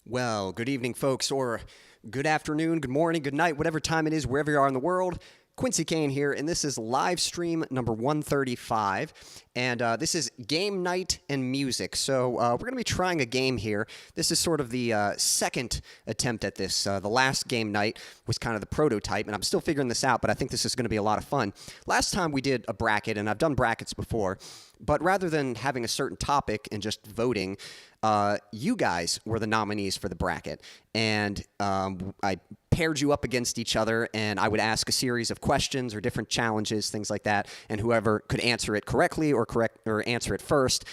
Well, good evening, folks, or good afternoon, good morning, good night, whatever time it is, wherever you are in the world. Quincy Kane here, and this is live stream number 135, and this is game night and music. So we're going to be trying a game here. This is sort of the second attempt at this. The last game night was kind of the prototype, and I'm still figuring this out, but I think this is going to be a lot of fun. Last time we did a bracket, and I've done brackets before, but rather than having a certain topic and just voting, you guys were the nominees for the bracket, and I paired you up against each other, and I would ask a series of questions or different challenges, things like that, and whoever could answer it correctly or answer it first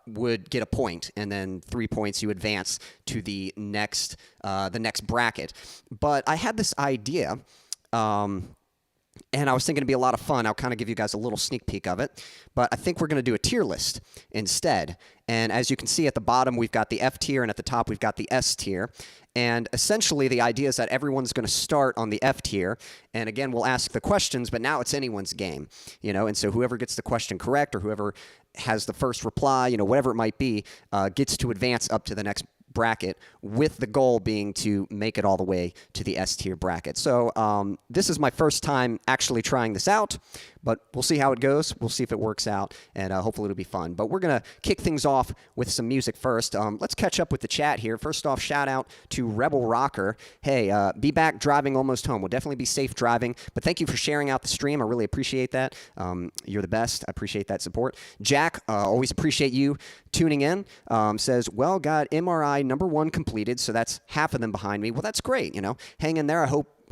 would get a point, and then 3 points you advance to the next bracket. But I had this idea. And I was thinking it'd be a lot of fun. I'll kind of give you guys a little sneak peek of it. But I think we're going to do a tier list instead. And as you can see at the bottom, we've got the F tier, and at the top, we've got the S tier. And essentially, the idea is that everyone's going to start on the F tier. And again, we'll ask the questions, but now it's anyone's game, you know. And so whoever gets the question correct or whoever has the first reply, you know, whatever it might be, gets to advance up to the next bracket, with the goal being to make it all the way to the S tier bracket. So this is my first time actually trying this out, but we'll see how it goes. We'll see if it works out, and hopefully it'll be fun. But we're going to kick things off with some music first. Let's catch up with the chat here. First off, shout out to Rebel Rocker. Hey, be back driving almost home. We'll definitely be safe driving, but thank you for sharing out the stream. I really appreciate that. You're the best. I appreciate that support. Jack, always appreciate you tuning in. Says, well, got MRI number 1 completed, so that's half of them behind me. Well, that's great, you know. Hang in there. I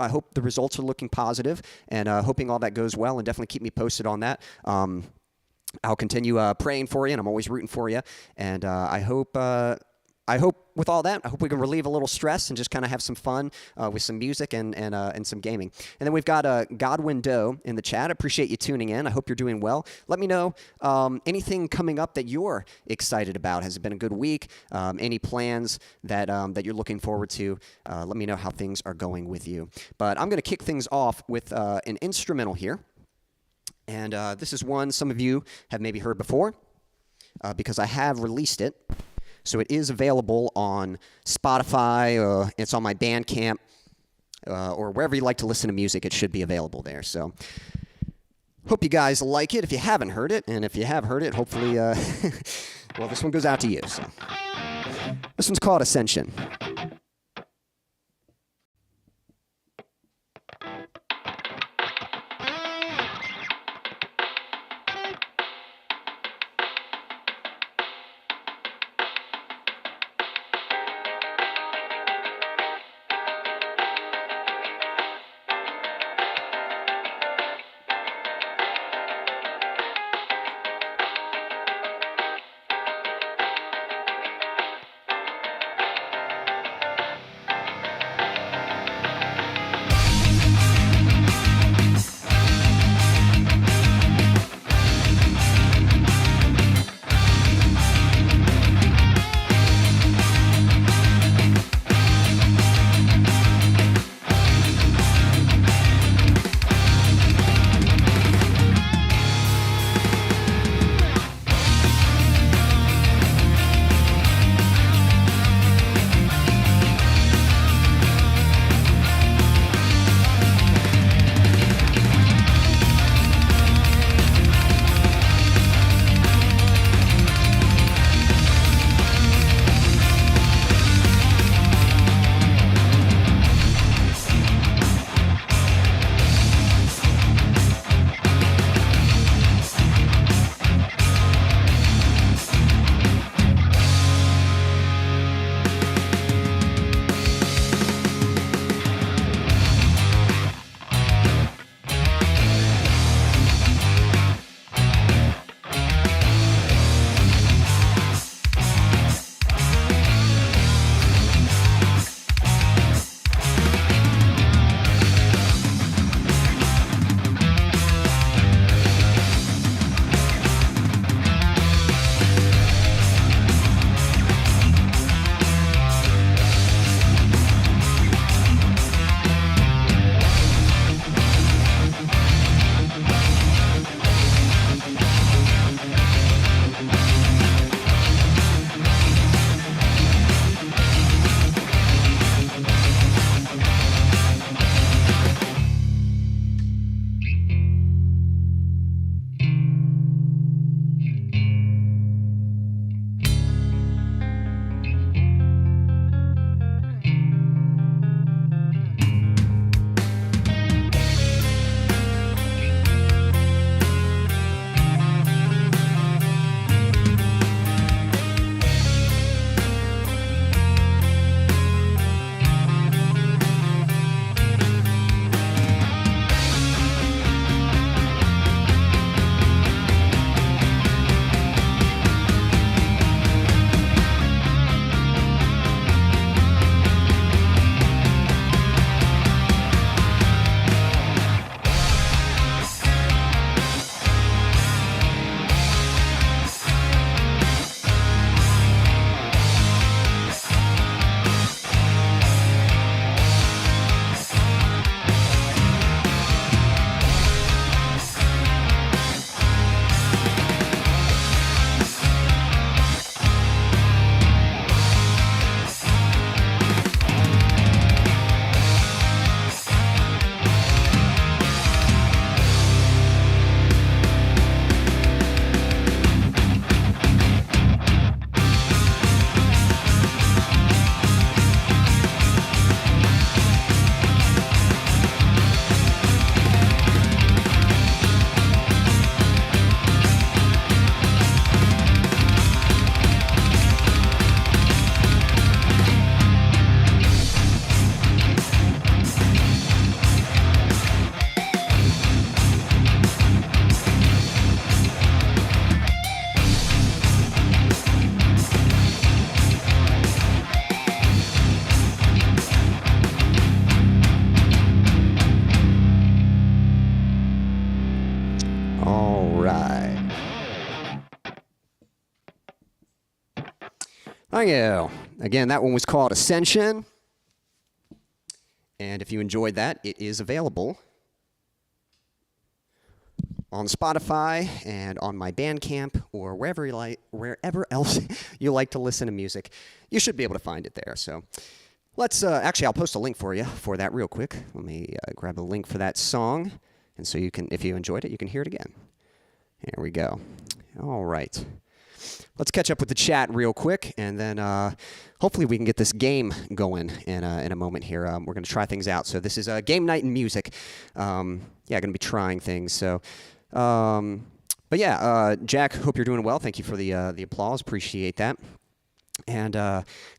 hope the results are looking positive, and hoping all that goes well, and definitely keep me posted on that. I'll continue praying for you, and I'm always rooting for you, and I hope with all that, I hope we can relieve a little stress and just kind of have some fun with some music and some gaming. And then we've got Godwin Doe in the chat. I appreciate you tuning in. I hope you're doing well. Let me know anything coming up that you're excited about. Has it been a good week? Any plans that you're looking forward to? Let me know how things are going with you. But I'm going to kick things off with an instrumental here. And this is one some of you have maybe heard before because I have released it. So it is available on Spotify, it's on my Bandcamp, or wherever you like to listen to music, it should be available there. So hope you guys like it if you haven't heard it, and if you have heard it, hopefully, well, this one goes out to you. So this one's called Ascension. Thank you. Again, that one was called Ascension. And if you enjoyed that, it is available on Spotify and on my Bandcamp or wherever else you like to listen to music. You should be able to find it there. So let's actually, I'll post a link for you for that real quick. Let me grab a link for that song, and so you can, if you enjoyed it, you can hear it again. Here we go. All right. Let's catch up with the chat real quick, and then hopefully we can get this game going in a moment here. We're going to try things out. So this is a game night in music. Yeah, going to be trying things. So, but yeah, Jack, hope you're doing well. Thank you for the applause. Appreciate that. And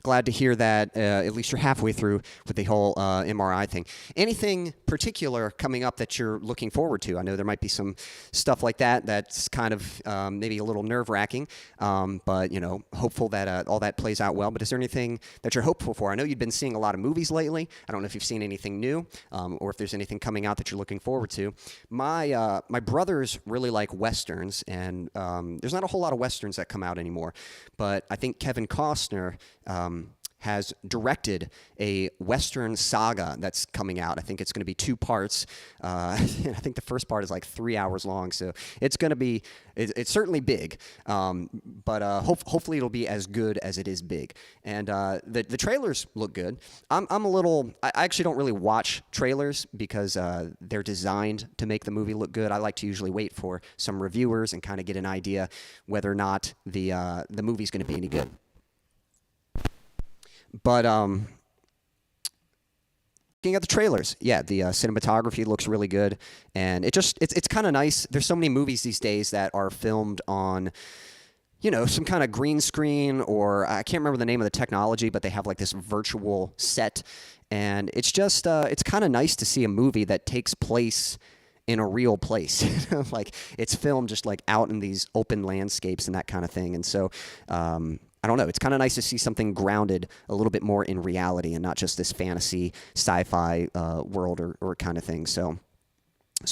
glad to hear that at least you're halfway through with the whole MRI thing. Anything particular coming up that you're looking forward to? I know there might be some stuff like that that's kind of maybe a little nerve-wracking, but, you know, hopeful that all that plays out well. But is there anything that you're hopeful for? I know you've been seeing a lot of movies lately. I don't know if you've seen anything new or if there's anything coming out that you're looking forward to. My brothers really like Westerns, and there's not a whole lot of Westerns that come out anymore. But I think Kevin Costner has directed a Western saga that's coming out. I think it's going to be 2 parts. I think the first part is like 3 hours long, so it's going to be, it's certainly big, but hopefully it'll be as good as it is big. And the trailers look good. I actually don't really watch trailers because they're designed to make the movie look good. I like to usually wait for some reviewers and kind of get an idea whether or not the movie's going to be any good. But looking at the trailers, yeah, the cinematography looks really good, and it's kind of nice. There's so many movies these days that are filmed on, you know, some kind of green screen, or I can't remember the name of the technology, but they have like this virtual set, and it's just it's kind of nice to see a movie that takes place in a real place. Like it's filmed just like out in these open landscapes and that kind of thing. And so I don't know, it's kind of nice to see something grounded a little bit more in reality and not just this fantasy sci-fi world or kind of thing. So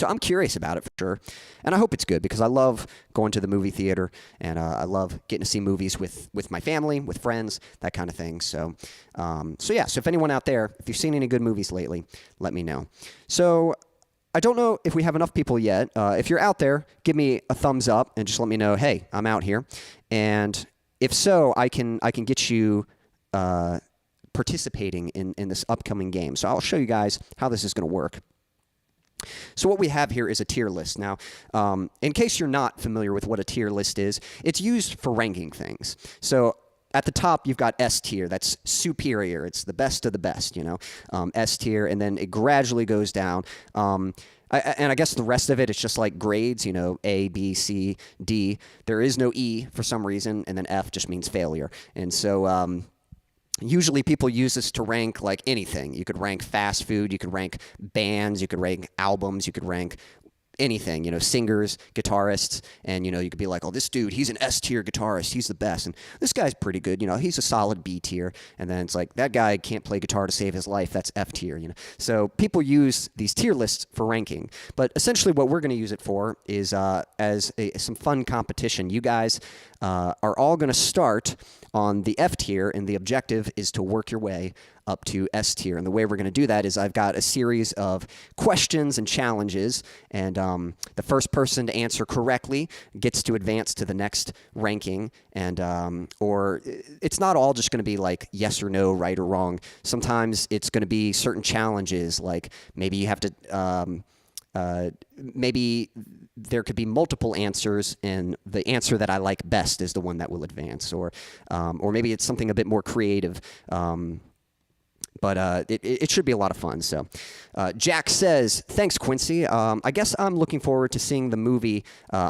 I'm curious about it for sure, and I hope it's good because I love going to the movie theater, and I love getting to see movies with my family, with friends, that kind of thing. So yeah, so if anyone out there, if you've seen any good movies lately, let me know. So I don't know if we have enough people yet. If you're out there, give me a thumbs up and just let me know, hey, I'm out here. And if so, I can get you participating in this upcoming game. So I'll show you guys how this is going to work. So what we have here is a tier list. Now, in case you're not familiar with what a tier list is, it's used for ranking things. So at the top, you've got S tier. That's superior. It's the best of the best, you know, S tier, and then it gradually goes down. And I guess the rest of it, it's just like grades, you know, A, B, C, D. There is no E for some reason, and then F just means failure. And so usually people use this to rank like anything. You could rank fast food, you could rank bands, you could rank albums, you could rank anything, you know, singers, guitarists, and, you know, you could be like, oh, this dude, he's an S-tier guitarist, he's the best, and this guy's pretty good, you know, he's a solid B-tier, and then it's like, that guy can't play guitar to save his life, that's F-tier, you know. So people use these tier lists for ranking, but essentially what we're going to use it for is as some fun competition. You guys are all going to start on the F tier, and the objective is to work your way up to S tier. And the way we're going to do that is I've got a series of questions and challenges, and the first person to answer correctly gets to advance to the next ranking. And or it's not all just going to be like yes or no, right or wrong. Sometimes it's going to be certain challenges, like maybe you have to maybe there could be multiple answers, and the answer that I like best is the one that will advance, or maybe it's something a bit more creative. But it should be a lot of fun. So Jack says, thanks, Quincy. I guess I'm looking forward to seeing the movie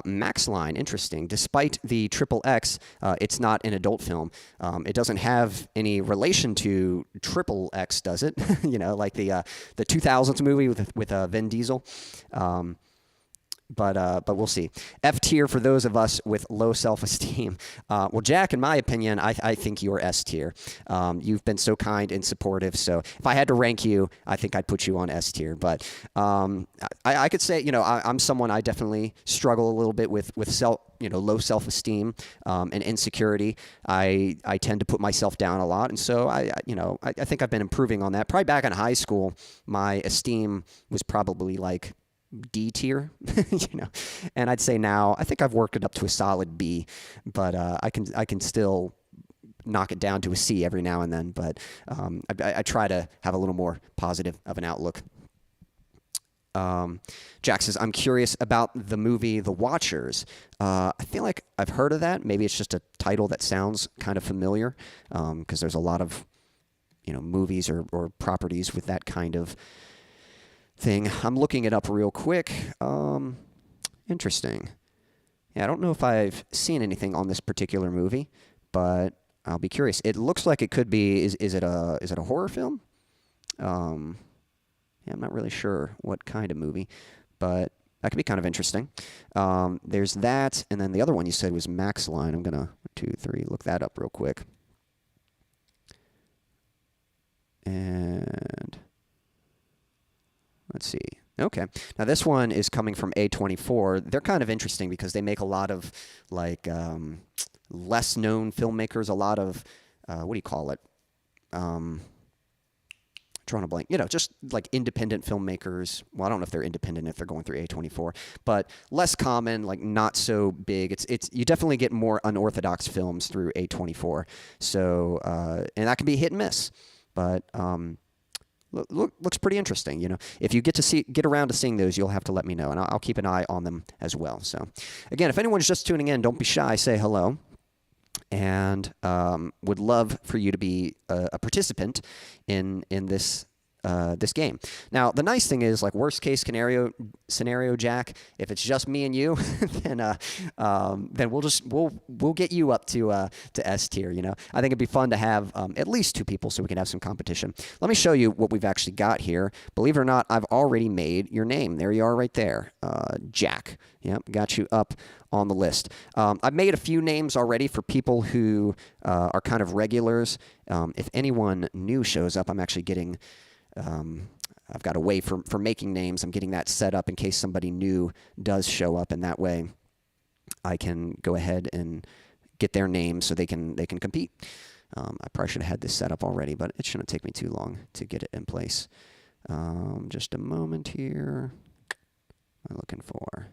Max Line. Interesting. Despite the XXX, it's not an adult film. It doesn't have any relation to XXX, does it? You know, like the 2000s movie with Vin Diesel. but we'll see. F tier for those of us with low self-esteem. Well, Jack, in my opinion, I think you're S tier. You've been so kind and supportive. So if I had to rank you, I think I'd put you on S tier. But I could say, I'm someone, I definitely struggle a little bit with low self-esteem and insecurity. I tend to put myself down a lot, and so I think I've been improving on that. Probably back in high school, my esteem was probably like D tier, and I'd say now I think I've worked it up to a solid B, but I can still knock it down to a C every now and then. But I try to have a little more positive of an outlook. Jack says, I'm curious about the movie The Watchers. I feel like I've heard of that. Maybe it's just a title that sounds kind of familiar, because there's a lot of movies or properties with that kind of thing. I'm looking it up real quick. Interesting. Yeah, I don't know if I've seen anything on this particular movie, but I'll be curious. It looks like it could be. Is it a horror film? Yeah, I'm not really sure what kind of movie, but that could be kind of interesting. There's that, and then the other one you said was Max Line. I'm gonna 2, 3 look that up real quick. And let's see. Okay. Now this one is coming from A24. They're kind of interesting because they make a lot of like less known filmmakers, a lot of what do you call it? Drawing a blank. Just like independent filmmakers. Well, I don't know if they're independent if they're going through A24, but less common, like not so big. It's you definitely get more unorthodox films through A24. So and that can be hit and miss, but looks pretty interesting. If you get around to seeing those, you'll have to let me know, and I'll keep an eye on them as well. So, again, if anyone's just tuning in, don't be shy. Say hello, and would love for you to be a participant in this this game. Now, the nice thing is, like, worst case scenario, Jack, if it's just me and you, then we'll get you up to S tier. I think it'd be fun to have at least 2 people so we can have some competition. Let me show you what we've actually got here. Believe it or not, I've already made your name. There you are, right there, Jack. Yep, got you up on the list. I've made a few names already for people who are kind of regulars. If anyone new shows up, I'm actually getting. I've got a way for making names. I'm getting that set up in case somebody new does show up, and that way I can go ahead and get their name so they can compete. I probably should have had this set up already, but it shouldn't take me too long to get it in place. Just a moment here. What am I looking for?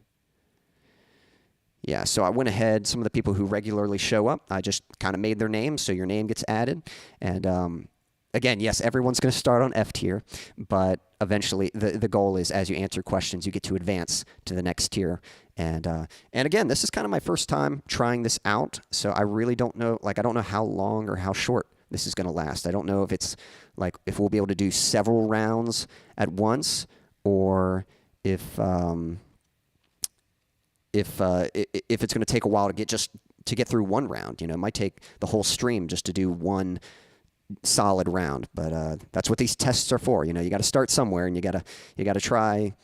Yeah, so I went ahead. Some of the people who regularly show up, I just kind of made their names, so your name gets added. And again, yes, everyone's going to start on F tier, but eventually the goal is as you answer questions, you get to advance to the next tier. And again, this is kind of my first time trying this out, so I really don't know. Like, I don't know how long or how short this is going to last. I don't know if it's like if we'll be able to do several rounds at once, or if it's going to take a while to get through one round. It might take the whole stream just to do one solid round, but that's what these tests are for. You got to start somewhere, and you got to try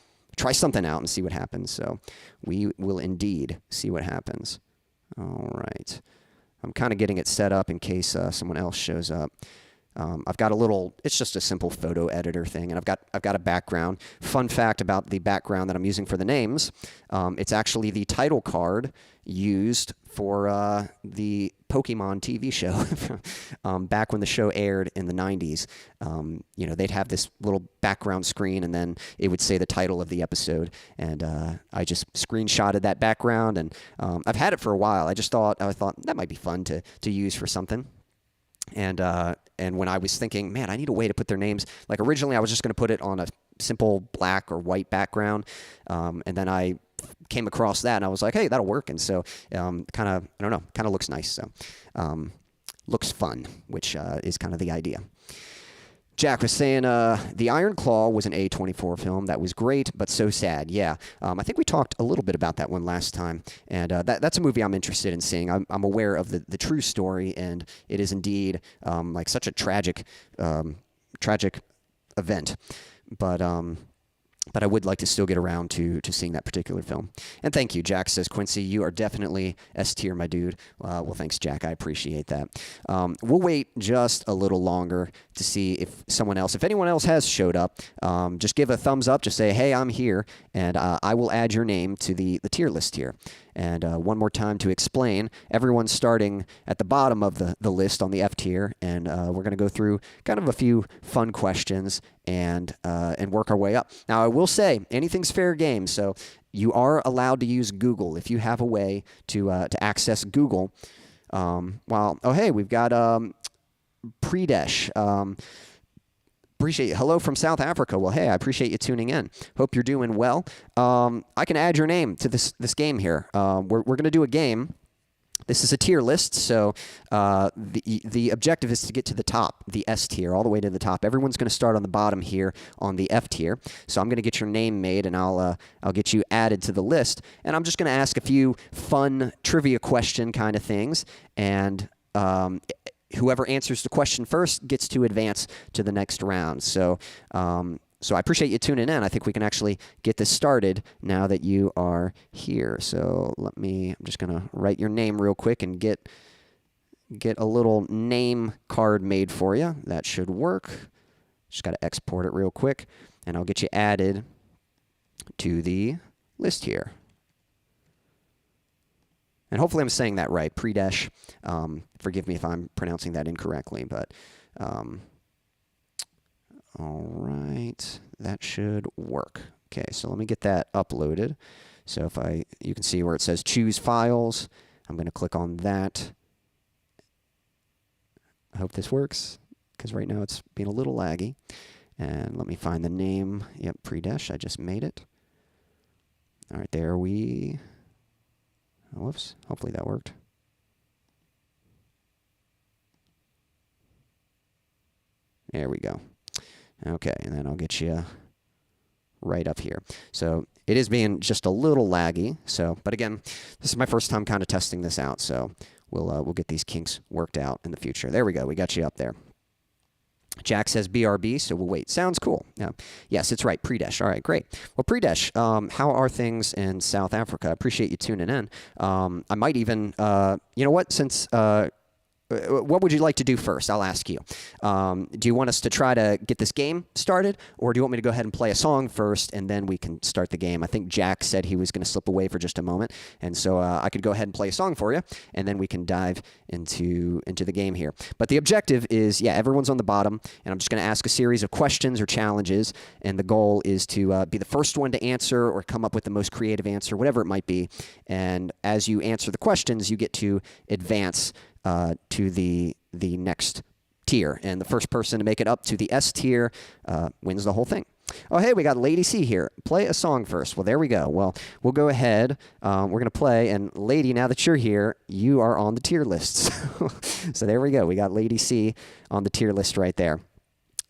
something out and see what happens. So we will indeed see what happens. All right, I'm kind of getting it set up in case someone else shows up. I've got it's just a simple photo editor thing, and I've got a background. Fun fact about the background that I'm using for the names, it's actually the title card used for the Pokemon TV show back when the show aired in the 90s. They'd have this little background screen, and then it would say the title of the episode, and I just screenshotted that background, and I've had it for a while. I thought that might be fun to use for something. And when I was thinking, man, I need a way to put their names, like originally I was just going to put it on a simple black or white background, and then I came across that, and I was like, hey, that'll work. And so kind of looks nice. So looks fun, which is kind of the idea. Jack was saying The Iron Claw was an A24 film. That was great, but so sad. Yeah, I think we talked a little bit about that one last time, and that's a movie I'm interested in seeing. I'm aware of the true story, and it is indeed like such a tragic event. But but I would like to still get around to seeing that particular film. And thank you, Jack says, Quincy, you are definitely S tier, my dude. Well, thanks, Jack. I appreciate that. We'll wait just a little longer to see if anyone else has showed up. Just give a thumbs up. Just say, hey, I'm here, and I will add your name to the tier list here. And one more time to explain, everyone's starting at the bottom of the list on the F tier, and we're going to go through kind of a few fun questions and work our way up. Now, I will say, anything's fair game, so you are allowed to use Google if you have a way to access Google. Oh, hey, we've got Predesh. Appreciate you. Hello from South Africa. Well, hey, I appreciate you tuning in. Hope you're doing well. I can add your name to this game here. We're going to do a game. This is a tier list, so the objective is to get to the top, the S tier, all the way to the top. Everyone's going to start on the bottom here on the F tier. So I'm going to get your name made, and I'll get you added to the list. And I'm just going to ask a few fun trivia question kind of things, and whoever answers the question first gets to advance to the next round. So I appreciate you tuning in. I think we can actually get this started now that you are here. So I'm just going to write your name real quick and get a little name card made for you. That should work. Just got to export it real quick, and I'll get you added to the list here. And hopefully I'm saying that right, Predesh. Forgive me if I'm pronouncing that incorrectly, but all right, that should work. Okay, so let me get that uploaded. So you can see where it says choose files. I'm going to click on that. I hope this works, because right now it's being a little laggy. And let me find the name. Yep, Predesh, I just made it. All right, there we... Whoops, hopefully that worked. There we go. Okay, and then I'll get you right up here. So it is being just a little laggy. But again, this is my first time kind of testing this out. So we'll get these kinks worked out in the future. There we go. We got you up there. Jack says BRB, so we'll wait. Sounds cool. Yeah. Yes, it's right. Predesh. All right, great. Well, Predesh, how are things in South Africa? I appreciate you tuning in. I might even, you know what, since... what would you like to do first? I'll ask you. Do you want us to try to get this game started, or do you want me to go ahead and play a song first, and then we can start the game? I think Jack said he was going to slip away for just a moment, and so I could go ahead and play a song for you, and then we can dive into the game here. But the objective is, yeah, everyone's on the bottom, and I'm just going to ask a series of questions or challenges, and the goal is to be the first one to answer or come up with the most creative answer, whatever it might be. And as you answer the questions, you get to advance to the next tier, and the first person to make it up to the S tier wins the whole thing. Oh, hey, we got Lady C here. Play a song first. Well, there we go. Well, we'll go ahead. We're going to play, and Lady, now that you're here, you are on the tier list. So there we go. We got Lady C on the tier list right there.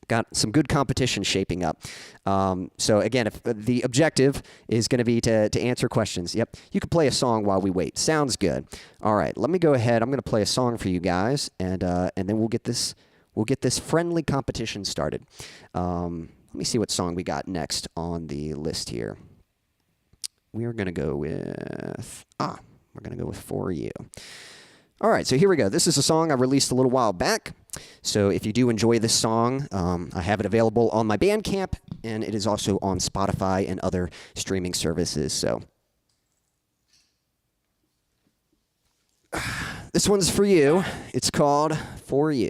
Got some good competition shaping up. So again, if the objective is going to be to answer questions, yep, you can play a song while we wait. Sounds good. All right, let me go ahead. I'm going to play a song for you guys, and then we'll get this friendly competition started. Let me see what song we got next on the list here. We are going to go with For You. All right, so here we go. This is a song I released a little while back. So if you do enjoy this song, I have it available on my Bandcamp, and it is also on Spotify and other streaming services. So this one's for you. It's called For You.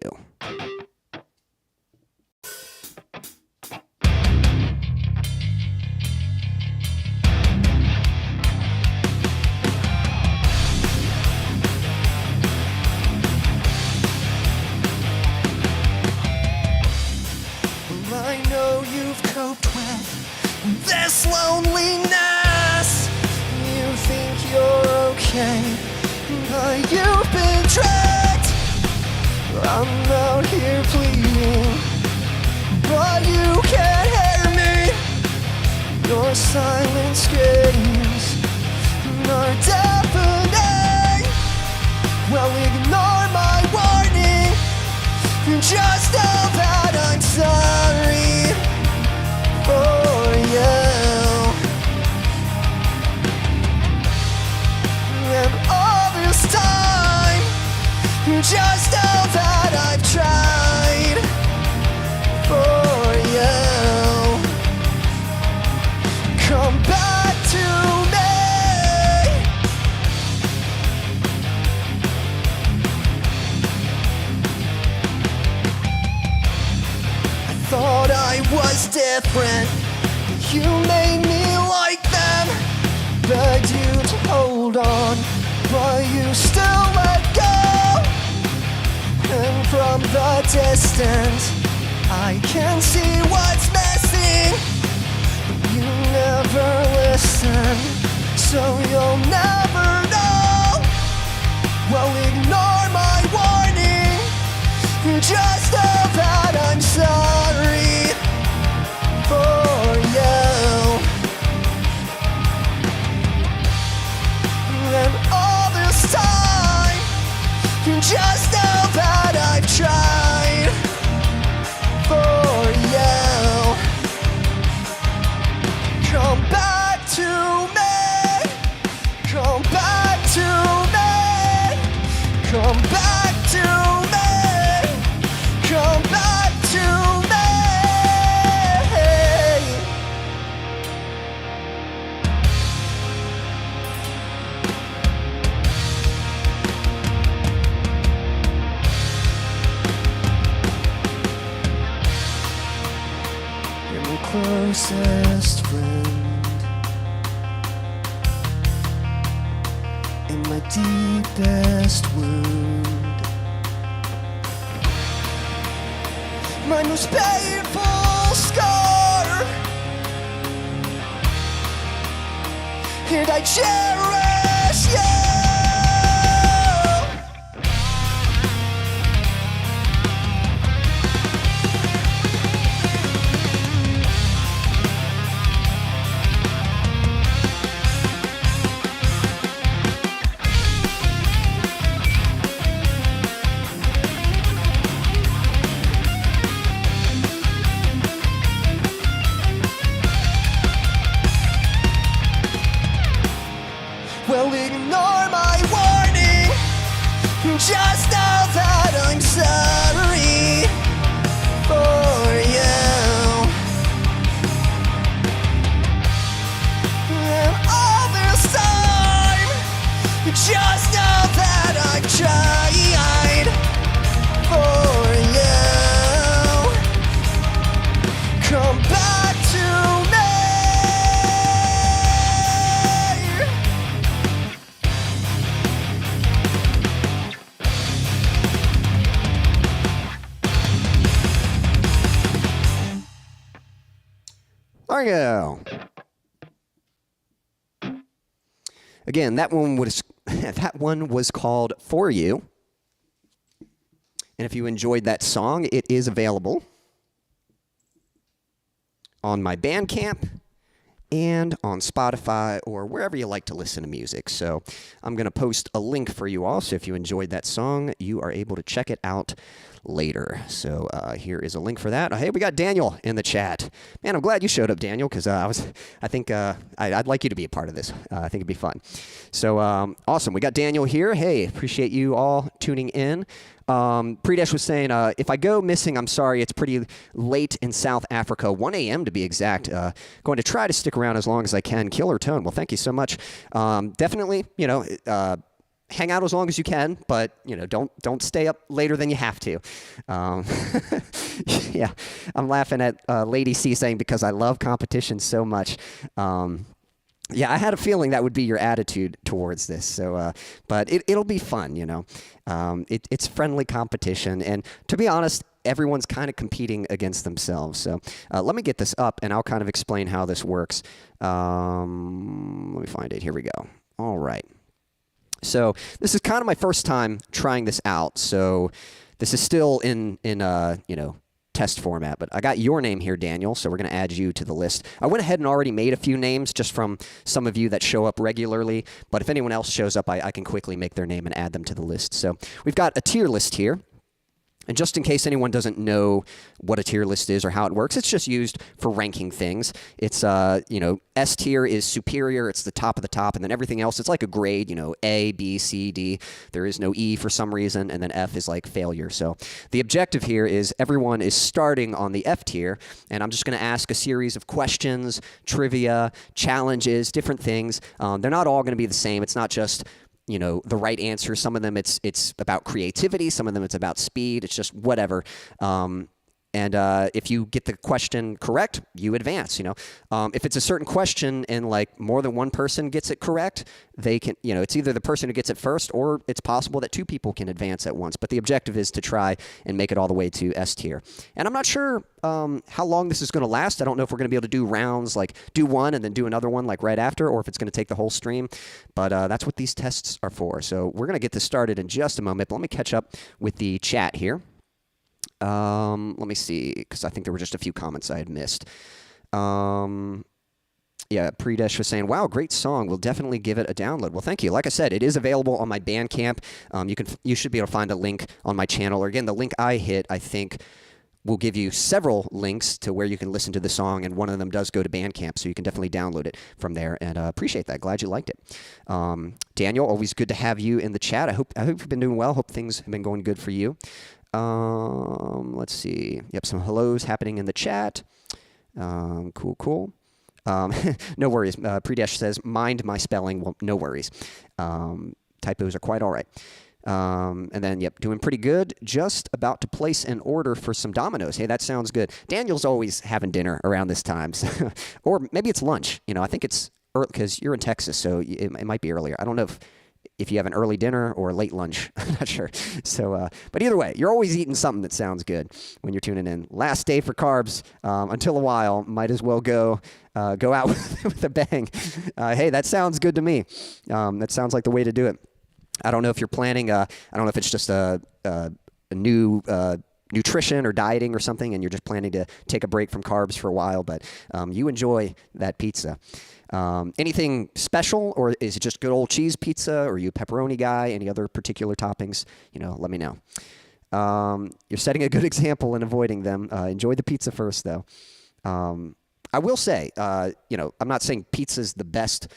This loneliness, you think you're okay, but you've been tricked. I'm out here pleading, but you can't hear me. Your silent screams are deafening. Well, ignore my warning, just know that I'm sorry for you. different. You made me like them, begged you to hold on, but you still let go. And from the distance, I can see what's missing. You never listen, so you'll never know. Well, ignore my warning, just know that I'm sorry for you. And all this time, just know that I've tried for you. Come back to me, come back to me, come back to me, come back to me. You're my closest friend and my deepest wound, my most painful scar, and I cherish you. Well, ignore my warning, just know that I'm sorry for you. And all this time, just know that I've tried for you. Come back to me. There we go. Again, that one was called For You. And if you enjoyed that song, it is available on my Bandcamp and on Spotify or wherever you like to listen to music. So I'm going to post a link for you all. So if you enjoyed that song, you are able to check it out later. So here is a link for that. Hey, we got Daniel in the chat. Man, I'm glad you showed up, Daniel, because I'd like you to be a part of this. I think it'd be fun. So awesome. We got Daniel here. Hey, appreciate you all tuning in. Predesh was saying, if I go missing, I'm sorry. It's pretty late in South Africa, 1 a.m. to be exact. Going to try to stick around as long as I can. Killer tone. Well, thank you so much. Definitely, hang out as long as you can, but don't stay up later than you have to. Yeah, I'm laughing at Lady C saying because I love competition so much. Yeah, I had a feeling that would be your attitude towards this. So, but it'll be fun, It's friendly competition, and to be honest, everyone's kind of competing against themselves. So let me get this up, and I'll kind of explain how this works. Let me find it. Here we go. All right. So this is kind of my first time trying this out. So this is still in test format, but I got your name here, Daniel, so we're going to add you to the list. I went ahead and already made a few names just from some of you that show up regularly, but if anyone else shows up, I can quickly make their name and add them to the list. So we've got a tier list here. And just in case anyone doesn't know what a tier list is or how it works, it's just used for ranking things. It's, S tier is superior. It's the top of the top. And then everything else, it's like a grade, A, B, C, D. There is no E for some reason. And then F is like failure. So the objective here is everyone is starting on the F tier. And I'm just going to ask a series of questions, trivia, challenges, different things. They're not all going to be the same. It's not just the right answer. Some of them it's about creativity. Some of them it's about speed. It's just whatever. And if you get the question correct, you advance. If it's a certain question and like more than one person gets it correct, they can. It's either the person who gets it first, or it's possible that two people can advance at once. But the objective is to try and make it all the way to S tier. And I'm not sure how long this is going to last. I don't know if we're going to be able to do rounds, like do one and then do another one like right after, or if it's going to take the whole stream. But that's what these tests are for. So we're going to get this started in just a moment. But let me catch up with the chat here. Let me see, because I think there were just a few comments I had missed. Yeah, Predesh was saying, wow, great song. We'll definitely give it a download. Well, thank you. Like I said, it is available on my Bandcamp. You should be able to find a link on my channel. Or again, the link I hit, I think, will give you several links to where you can listen to the song, and one of them does go to Bandcamp, so you can definitely download it from there, and appreciate that. Glad you liked it. Daniel, always good to have you in the chat. I hope you've been doing well. Hope things have been going good for you. Let's see. Yep, some hellos happening in the chat. Cool. No worries. Predesh says, mind my spelling. Well, no worries. Typos are quite all right. And then, yep, doing pretty good. Just about to place an order for some Domino's. Hey, that sounds good. Daniel's always having dinner around this time. So, or maybe it's lunch. I think it's early because you're in Texas, so it might be earlier. I don't know if you have an early dinner or a late lunch. I'm not sure. So, but either way, you're always eating something that sounds good when you're tuning in. Last day for carbs until a while. Might as well go out with a bang. Hey, that sounds good to me. That sounds like the way to do it. I don't know if you're planning. I don't know if it's just a new nutrition or dieting or something, and you're just planning to take a break from carbs for a while. But you enjoy that pizza. Anything special, or is it just good old cheese pizza? Or are you a pepperoni guy? Any other particular toppings? Let me know. You're setting a good example in avoiding them. Enjoy the pizza first, though. I will say, I'm not saying pizza's the best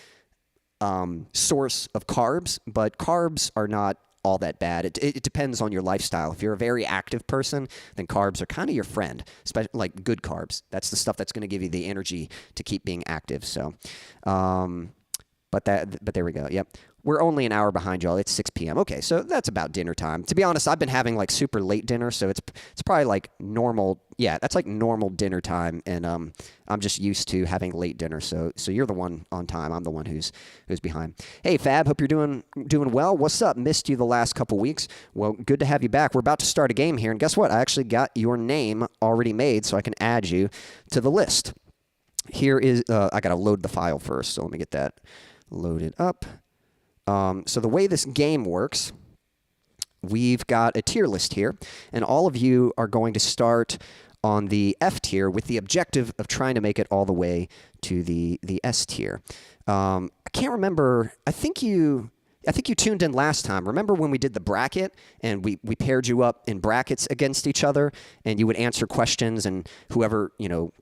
source of carbs, but carbs are not all that bad. It depends on your lifestyle. If you're a very active person, then carbs are kind of your friend, especially like good carbs. That's the stuff that's going to give you the energy to keep being active. So, but there we go. Yep. We're only an hour behind y'all. It's 6 p.m. Okay, so that's about dinner time. To be honest, I've been having like super late dinner, so it's probably like normal. Yeah, that's like normal dinner time, and I'm just used to having late dinner. So you're the one on time. I'm the one who's behind. Hey, Fab, hope you're doing well. What's up? Missed you the last couple weeks. Well, good to have you back. We're about to start a game here, and guess what? I actually got your name already made, so I can add you to the list. Here is I got to load the file first, so let me get that loaded up. So the way this game works, we've got a tier list here, and all of you are going to start on the F tier with the objective of trying to make it all the way to the S tier. I can't remember. I think you tuned in last time. Remember when we did the bracket and we paired you up in brackets against each other, and you would answer questions, and whoever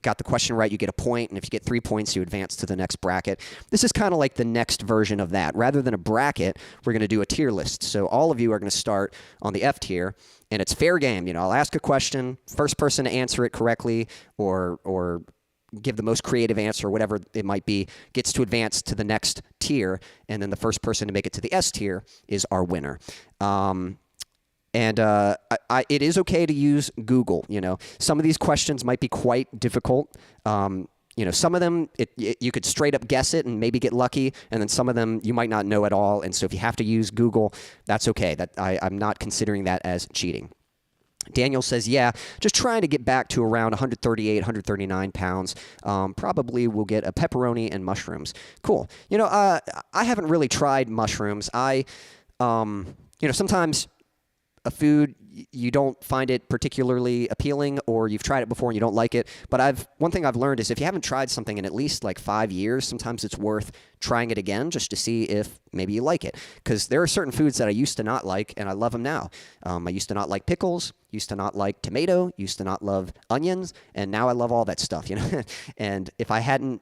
got the question right, you get a point, and if you get 3 points, you advance to the next bracket. This is kind of like the next version of that. Rather than a bracket, we're going to do a tier list. So all of you are going to start on the F tier, and it's fair game. I'll ask a question, first person to answer it correctly or give the most creative answer, whatever it might be, gets to advance to the next tier, and then the first person to make it to the S tier is our winner. It is okay to use Google. Some of these questions might be quite difficult. Some of them you could straight up guess it and maybe get lucky, and then some of them you might not know at all. And so if you have to use Google, that's okay. I'm not considering that as cheating. Daniel says, yeah, just trying to get back to around 138, 139 pounds. Probably will get a pepperoni and mushrooms. Cool. I haven't really tried mushrooms. Sometimes a food, you don't find it particularly appealing, or you've tried it before and you don't like it. But one thing I've learned is if you haven't tried something in at least like 5 years, sometimes it's worth trying it again just to see if maybe you like it. Because there are certain foods that I used to not like, and I love them now. I used to not like pickles, used to not like tomato, used to not love onions, and now I love all that stuff. And if I hadn't,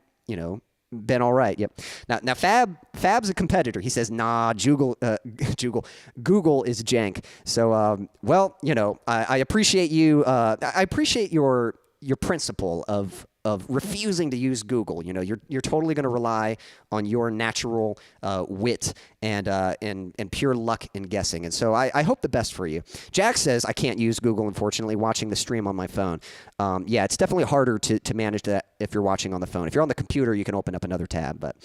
been all right. Yep. Now Fab's a competitor. He says, nah, Google is jank. So, I appreciate you. I appreciate your principle of of refusing to use Google. You know, you're totally going to rely on your natural wit and pure luck in guessing. And so I hope the best for you. Jack says, I can't use Google, unfortunately, watching the stream on my phone. Yeah, it's definitely harder to manage that if you're watching on the phone. If you're on the computer, you can open up another tab. But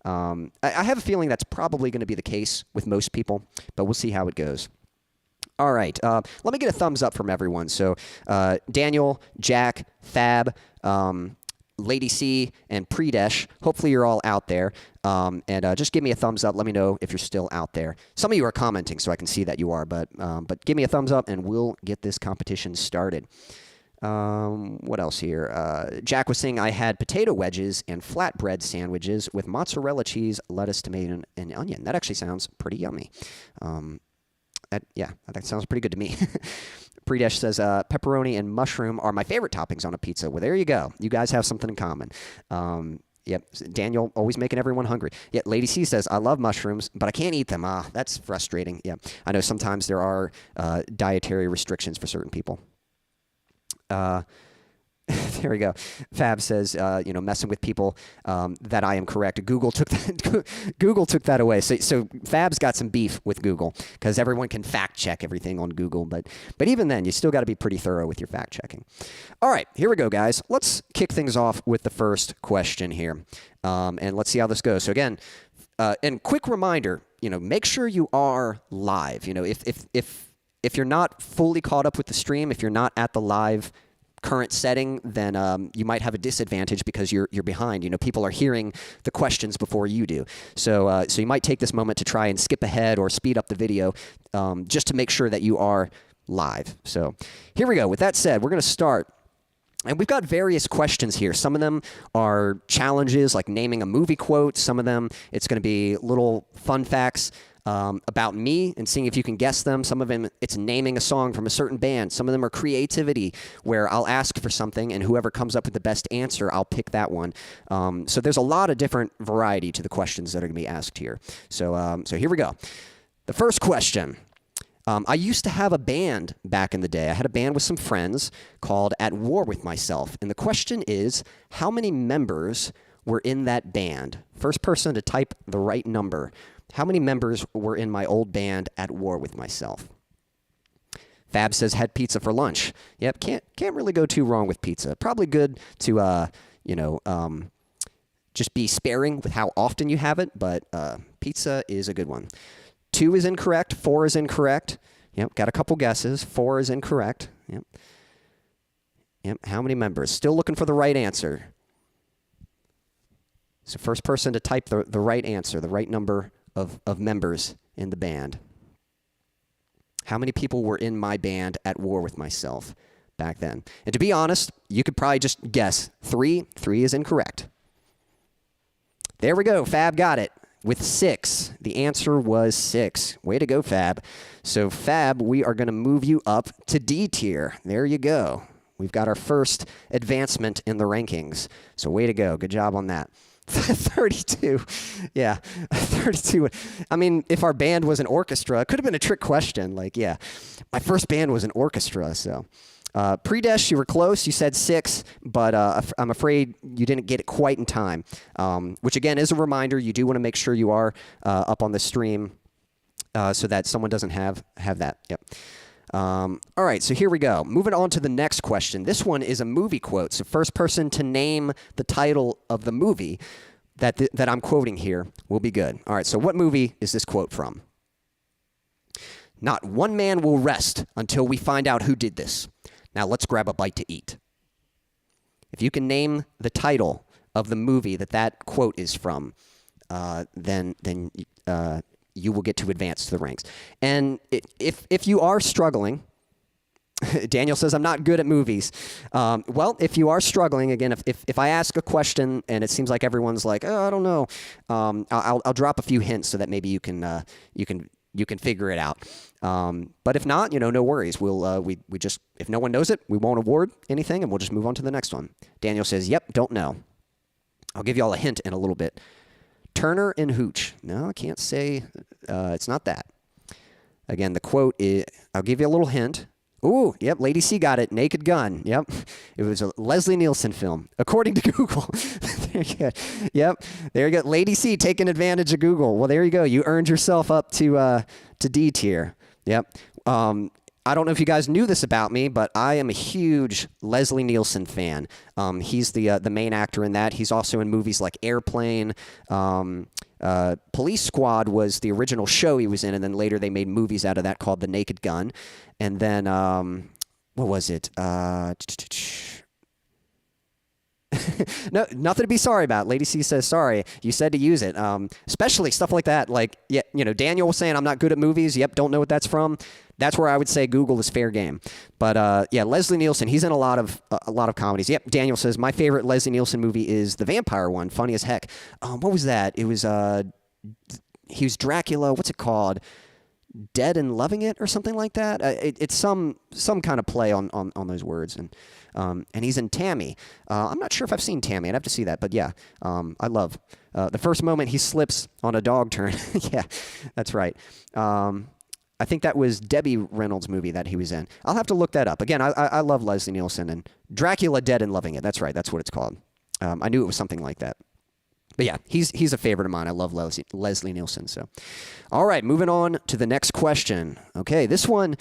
I have a feeling that's probably going to be the case with most people, but we'll see how it goes. All right, let me get a thumbs up from everyone. So Daniel, Jack, Fab, Lady C, and Predesh, hopefully you're all out there. And just give me a thumbs up. Let me know if you're still out there. Some of you are commenting, so I can see that you are. But give me a thumbs up, and we'll get this competition started. What else here? Jack was saying I had potato wedges and flatbread sandwiches with mozzarella cheese, lettuce, tomato, and onion. That actually sounds pretty yummy. That sounds pretty good to me. Predesh says pepperoni and mushroom are my favorite toppings on a pizza. Well, there you go. You guys have something in common. Yep, Daniel always making everyone hungry. Yeah, Lady C says, I love mushrooms, but I can't eat them. That's frustrating. Yeah, I know sometimes there are dietary restrictions for certain people. There we go. Fab says, messing with people, that I am correct. Google took that away. So Fab's got some beef with Google because everyone can fact check everything on Google, but even then, you still got to be pretty thorough with your fact checking. All right, here we go, guys. Let's kick things off with the first question here, and let's see how this goes. So again, and quick reminder, make sure you are live. If you're not fully caught up with the stream, if you're not at the live current setting, then you might have a disadvantage because you're behind. People are hearing the questions before you do. So you might take this moment to try and skip ahead or speed up the video just to make sure that you are live. So here we go. With that said, we're going to start. And we've got various questions here. Some of them are challenges like naming a movie quote. Some of them, it's going to be little fun facts about me and seeing if you can guess them. Some of them, it's naming a song from a certain band. Some of them are creativity, where I'll ask for something, and whoever comes up with the best answer, I'll pick that one. So there's a lot of different variety to the questions that are going to be asked here. So here we go. The first question. I used to have a band back in the day. I had a band with some friends called At War With Myself. And the question is, how many members were in that band? First person to type the right number. How many members were in my old band At War With Myself? Fab says, had pizza for lunch. Yep, can't really go too wrong with pizza. Probably good to, just be sparing with how often you have it, but pizza is a good one. 2 is incorrect. 4 is incorrect. Yep, got a couple guesses. 4 is incorrect. Yep, how many members? Still looking for the right answer. So first person to type the right answer, the right number of members in the band. How many people were in my band At War With Myself back then? And to be honest, you could probably just guess 3. 3 is incorrect. There we go. Fab got it with 6. The answer was 6. Way to go, Fab. So Fab, we are going to move you up to D tier. There you go. We've got our first advancement in the rankings. So way to go. Good job on that. 32. Yeah, 32. I mean, if our band was an orchestra, it could have been a trick question. Like, yeah, my first band was an orchestra. So, Predesh, you were close. You said 6, but I'm afraid you didn't get it quite in time. Which, again, is a reminder. You do want to make sure you are up on the stream so that someone doesn't have that. Yep. All right, so here we go. Moving on to the next question. This one is a movie quote. So first person to name the title of the movie that I'm quoting here will be good. All right, so what movie is this quote from? Not one man will rest until we find out who did this. Now let's grab a bite to eat. If you can name the title of the movie that quote is from, then you will get to advance to the ranks. And if you are struggling, Daniel says, I'm not good at movies. Well, if you are struggling, again, if I ask a question and it seems like everyone's like, oh, I don't know, I'll drop a few hints so that maybe you can figure it out. But if not, no worries. We just, if no one knows it, we won't award anything and we'll just move on to the next one. Daniel says, yep, don't know. I'll give you all a hint in a little bit. Turner and Hooch. No, I can't say. It's not that. Again, the quote is, I'll give you a little hint. Ooh, yep, Lady C got it. Naked Gun. Yep. It was a Leslie Nielsen film, according to Google. There you go. Yep. There you go. Lady C taking advantage of Google. Well, there you go. You earned yourself up to D tier. Yep. I don't know if you guys knew this about me, but I am a huge Leslie Nielsen fan. He's the main actor in that. He's also in movies like Airplane. Police Squad was the original show he was in, and then later they made movies out of that called The Naked Gun. And then, what was it? No, nothing to be sorry about. Lady C says sorry. You said to use it. Especially stuff like that. Like, yeah, you know, Daniel was saying I'm not good at movies. Yep, don't know what that's from. That's where I would say Google is fair game. But yeah, Leslie Nielsen, he's in a lot of comedies. Yep, Daniel says my favorite Leslie Nielsen movie is the vampire one. Funny as heck. What was that? It was he was Dracula. What's it called? Dead and Loving It or something like that. It's some kind of play on those words. And he's in Tammy. I'm not sure if I've seen Tammy. I'd have to see that. But yeah, I love the first moment he slips on a dog turn. Yeah, that's right. I think that was Debbie Reynolds' movie that he was in. I'll have to look that up. Again, I love Leslie Nielsen and Dracula Dead and Loving It. That's right. That's what it's called. I knew it was something like that. But yeah, he's a favorite of mine. I love Leslie Nielsen. So, all right, moving on to the next question. Okay, this one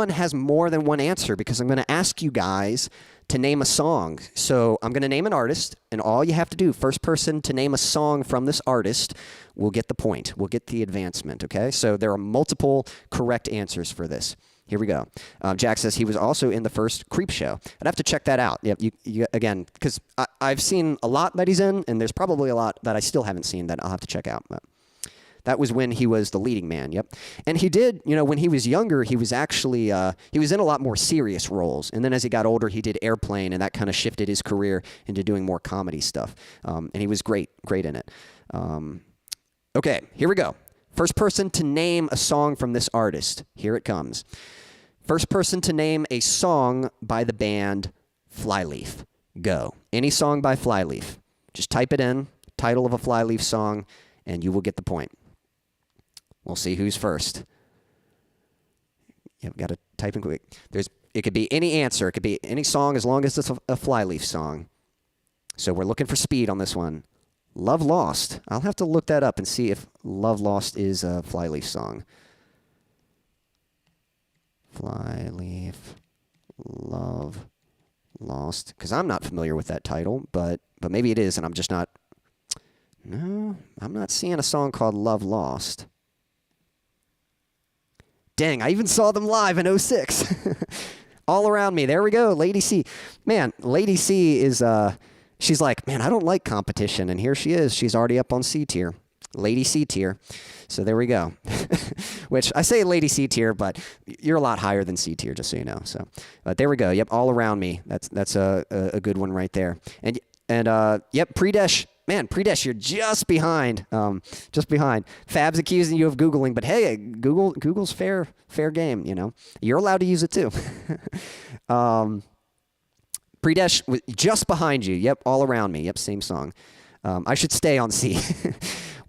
has more than one answer because I'm going to ask you guys to name a song. So I'm going to name an artist, and all you have to do, first person to name a song from this artist, will get the point. Will get the advancement. Okay, so there are multiple correct answers for this. Here we go. Jack says he was also in the first Creep Show. I'd have to check that out. Yep, you again, because I've seen a lot that he's in, and there's probably a lot that I still haven't seen that I'll have to check out. But that was when he was the leading man. Yep, and he did. You know, when he was younger, he was actually he was in a lot more serious roles, and then as he got older, he did Airplane, and that kind of shifted his career into doing more comedy stuff. And he was great in it. Okay, here we go. First person to name a song from this artist. Here it comes. First person to name a song by the band Flyleaf. Go. Any song by Flyleaf. Just type it in, title of a Flyleaf song, and you will get the point. We'll see who's first. You've got to type in quick. It could be any answer. It could be any song as long as it's a Flyleaf song. So we're looking for speed on this one. Love Lost. I'll have to look that up and see if Love Lost is a Flyleaf song. Flyleaf, Love Lost. Because I'm not familiar with that title, but maybe it is, and I'm just not. No, I'm not seeing a song called Love Lost. Dang, I even saw them live in 06. All around me. There we go, Lady C. Man, Lady C is... She's like, man, I don't like competition. And here she is. She's already up on C tier. Lady C tier. So there we go. Which I say Lady C tier, but you're a lot higher than C tier, just so you know. So there we go. Yep, all around me. That's a good one right there. And yep, Predesh. Man, Predesh, you're just behind. Just behind. Fab's accusing you of Googling, but hey, Google's fair game, you know. You're allowed to use it too. Predesh was just behind you. Yep, all around me. Yep, same song. I should stay on C.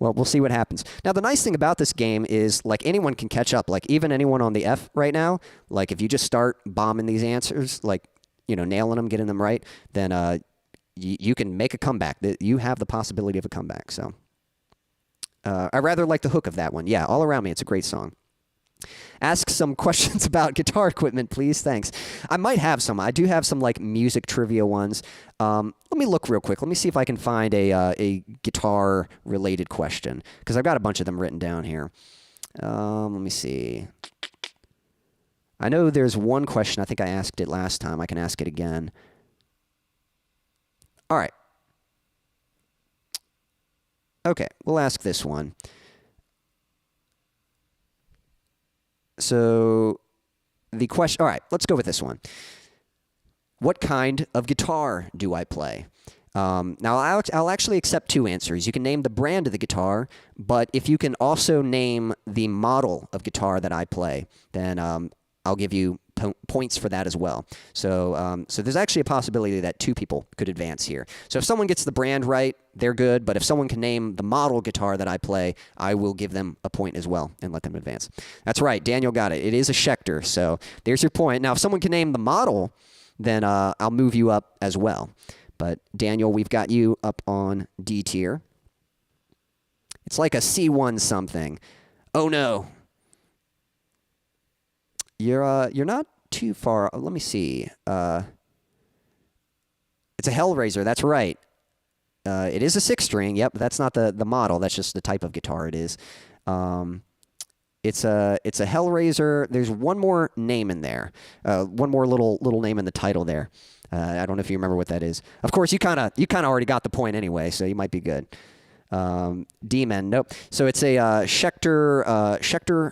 Well, we'll see what happens. Now, the nice thing about this game is, like, anyone can catch up. Like, even anyone on the F right now, like, if you just start bombing these answers, like, you know, nailing them, getting them right, then you can make a comeback. You have the possibility of a comeback. So I rather like the hook of that one. Yeah, all around me. It's a great song. Ask some questions about guitar equipment, please. Thanks. I might have some. I do have some like music trivia ones. Let me look real quick. Let me see if I can find a guitar related question because I've got a bunch of them written down here. Let me see. I know there's one question. I think I asked it last time. I can ask it again. All right. Okay, we'll ask this one. So the question, all right, let's go with this one. What kind of guitar do I play? Now, I'll actually accept two answers. You can name the brand of the guitar, but if you can also name the model of guitar that I play, then I'll give you points for that as well. So so there's actually a possibility that 2 people could advance here. So if someone gets the brand right, they're good. But if someone can name the model guitar that I play, I will give them a point as well and let them advance. That's right. Daniel got it. It is a Schecter. So there's your point. Now, if someone can name the model, then I'll move you up as well. But Daniel, we've got you up on D tier. It's like a C1 something. Oh no. You're not too far. Let me see. It's a Hellraiser. That's right. It is a 6-string. Yep, that's not the model. That's just the type of guitar it is. It's a Hellraiser. There's one more name in there. One more little name in the title there. I don't know if you remember what that is. Of course, you kind of already got the point anyway, so you might be good. D-Men. Nope. So it's a Schecter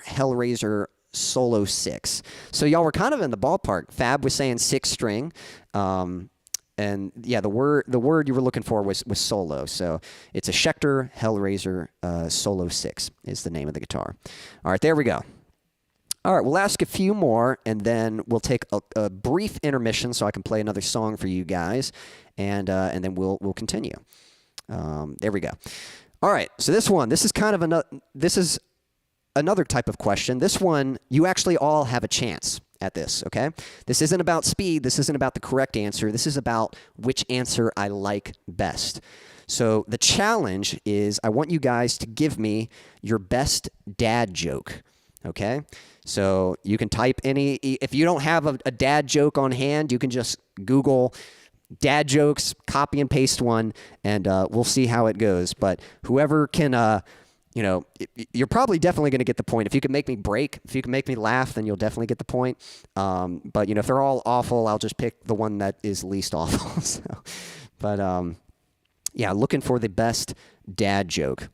Hellraiser Solo 6. So y'all were kind of in the ballpark. Fab was saying 6-string. And yeah, the word you were looking for was solo. So it's a Schecter Hellraiser Solo 6 is the name of the guitar. All right, there we go. All right, we'll ask a few more, and then we'll take a brief intermission so I can play another song for you guys, and then we'll continue. There we go. All right, so this is kind of another type of question. This one, you actually all have a chance at this, okay? This isn't about speed. This isn't about the correct answer. This is about which answer I like best. So the challenge is I want you guys to give me your best dad joke, okay? So you can type any, if you don't have a dad joke on hand, you can just Google dad jokes, copy and paste one, and we'll see how it goes. But whoever can, you're probably definitely going to get the point. If you can make me break, if you can make me laugh, then you'll definitely get the point. But, if they're all awful, I'll just pick the one that is least awful. So, but, yeah, looking for the best dad joke.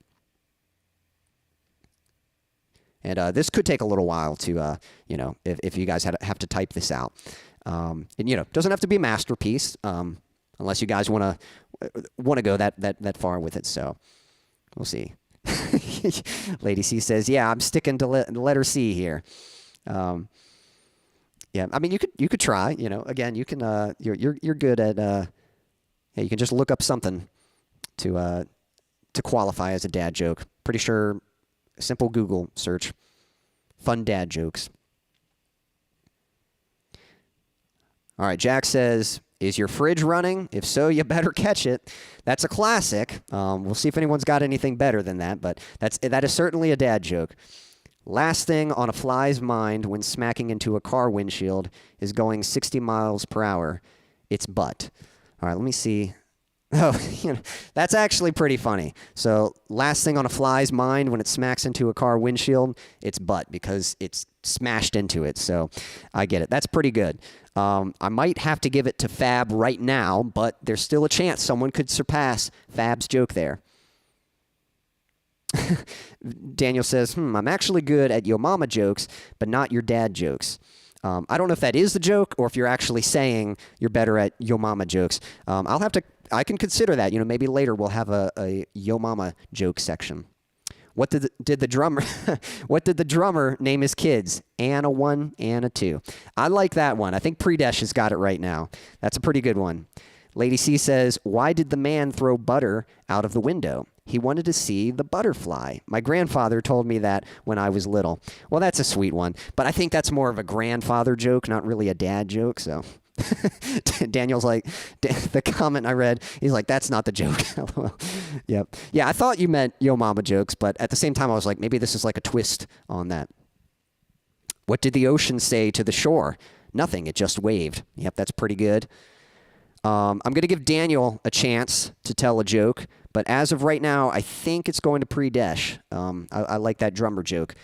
And this could take a little while to, if you guys have to type this out. And, doesn't have to be a masterpiece unless you guys want to go that far with it. So we'll see. Lady C says, "Yeah, I'm sticking to letter C here." Yeah, I mean, you could try. Again, you can. You're good at. Yeah, you can just look up something to qualify as a dad joke. Pretty sure. Simple Google search. Fun dad jokes. All right, Jack says, "Is your fridge running? If so, you better catch it." That's a classic. We'll see if anyone's got anything better than that, but that is certainly a dad joke. "Last thing on a fly's mind when smacking into a car windshield is going 60 miles per hour. It's butt." All right, let me see. Oh, that's actually pretty funny. So, last thing on a fly's mind when it smacks into a car windshield, it's butt because it's smashed into it. So, I get it. That's pretty good. I might have to give it to Fab right now, but there's still a chance someone could surpass Fab's joke there. Daniel says, "I'm actually good at yo mama jokes, but not your dad jokes." I don't know if that is the joke or if you're actually saying you're better at yo mama jokes. I can consider that. Maybe later we'll have a yo mama joke section. What did the drummer what did the drummer name his kids? Anna 1, Anna 2. I like that one. I think Predesh has got it right now. That's a pretty good one. Lady C says, "Why did the man throw butter out of the window? He wanted to see the butterfly. My grandfather told me that when I was little." Well, that's a sweet one, but I think that's more of a grandfather joke, not really a dad joke, so. Daniel's like, the comment I read, he's like, "That's not the joke." Yep. Yeah, I thought you meant yo mama jokes, but at the same time I was like, maybe this is like a twist on that. "What did the ocean say to the shore?" "Nothing, it just waved." Yep, that's pretty good. I'm going to give Daniel a chance to tell a joke, but as of right now, I think it's going to Predesh. I like that drummer joke.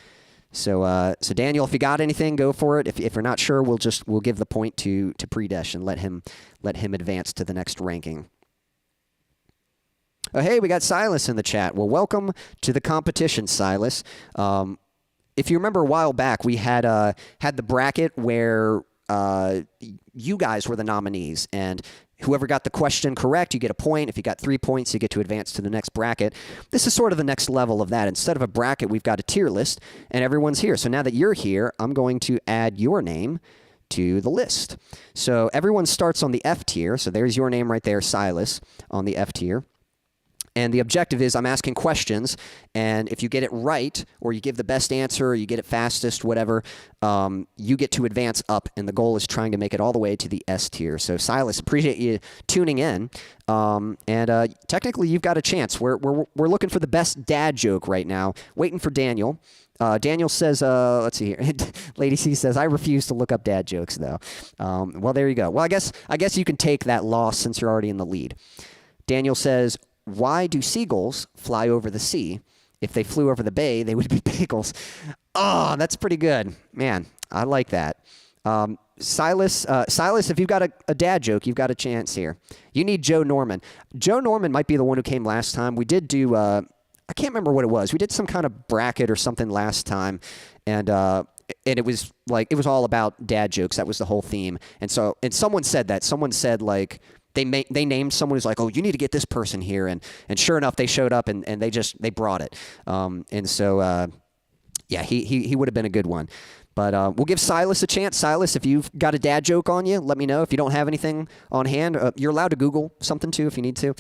So Daniel, if you got anything, go for it. If you're not sure, we'll give the point to Predesh and let him advance to the next ranking. Oh, hey, we got Silas in the chat. Well, welcome to the competition, Silas. If you remember a while back, we had the bracket where you guys were the nominees, and whoever got the question correct, you get a point. If you got 3 points, you get to advance to the next bracket. This is sort of the next level of that. Instead of a bracket, we've got a tier list, and everyone's here. So now that you're here, I'm going to add your name to the list. So everyone starts on the F tier. So there's your name right there, Silas, on the F tier. And the objective is I'm asking questions, and if you get it right, or you give the best answer, or you get it fastest, whatever, you get to advance up, and the goal is trying to make it all the way to the S tier. So Silas, appreciate you tuning in, and technically you've got a chance. We're looking for the best dad joke right now, waiting for Daniel. Daniel says, let's see here. Lady C says, I refuse to look up dad jokes, though. Well, there you go. Well, I guess you can take that loss since you're already in the lead. Daniel says, why do seagulls fly over the sea? If they flew over the bay, they would be bagels. Oh, that's pretty good. Man, I like that. Silas, if you've got a dad joke, you've got a chance here. You need Joe Norman. Joe Norman might be the one who came last time. We did do, I can't remember what it was. We did some kind of bracket or something last time, and it was like, it was all about dad jokes. That was the whole theme. And someone said that. Someone said, like, they named someone who's like, oh, you need to get this person here, and sure enough, they showed up and they brought it, and so yeah, he would have been a good one, but we'll give Silas a chance. Silas, if you've got a dad joke on you, let me know. If you don't have anything on hand, you're allowed to Google something too if you need to.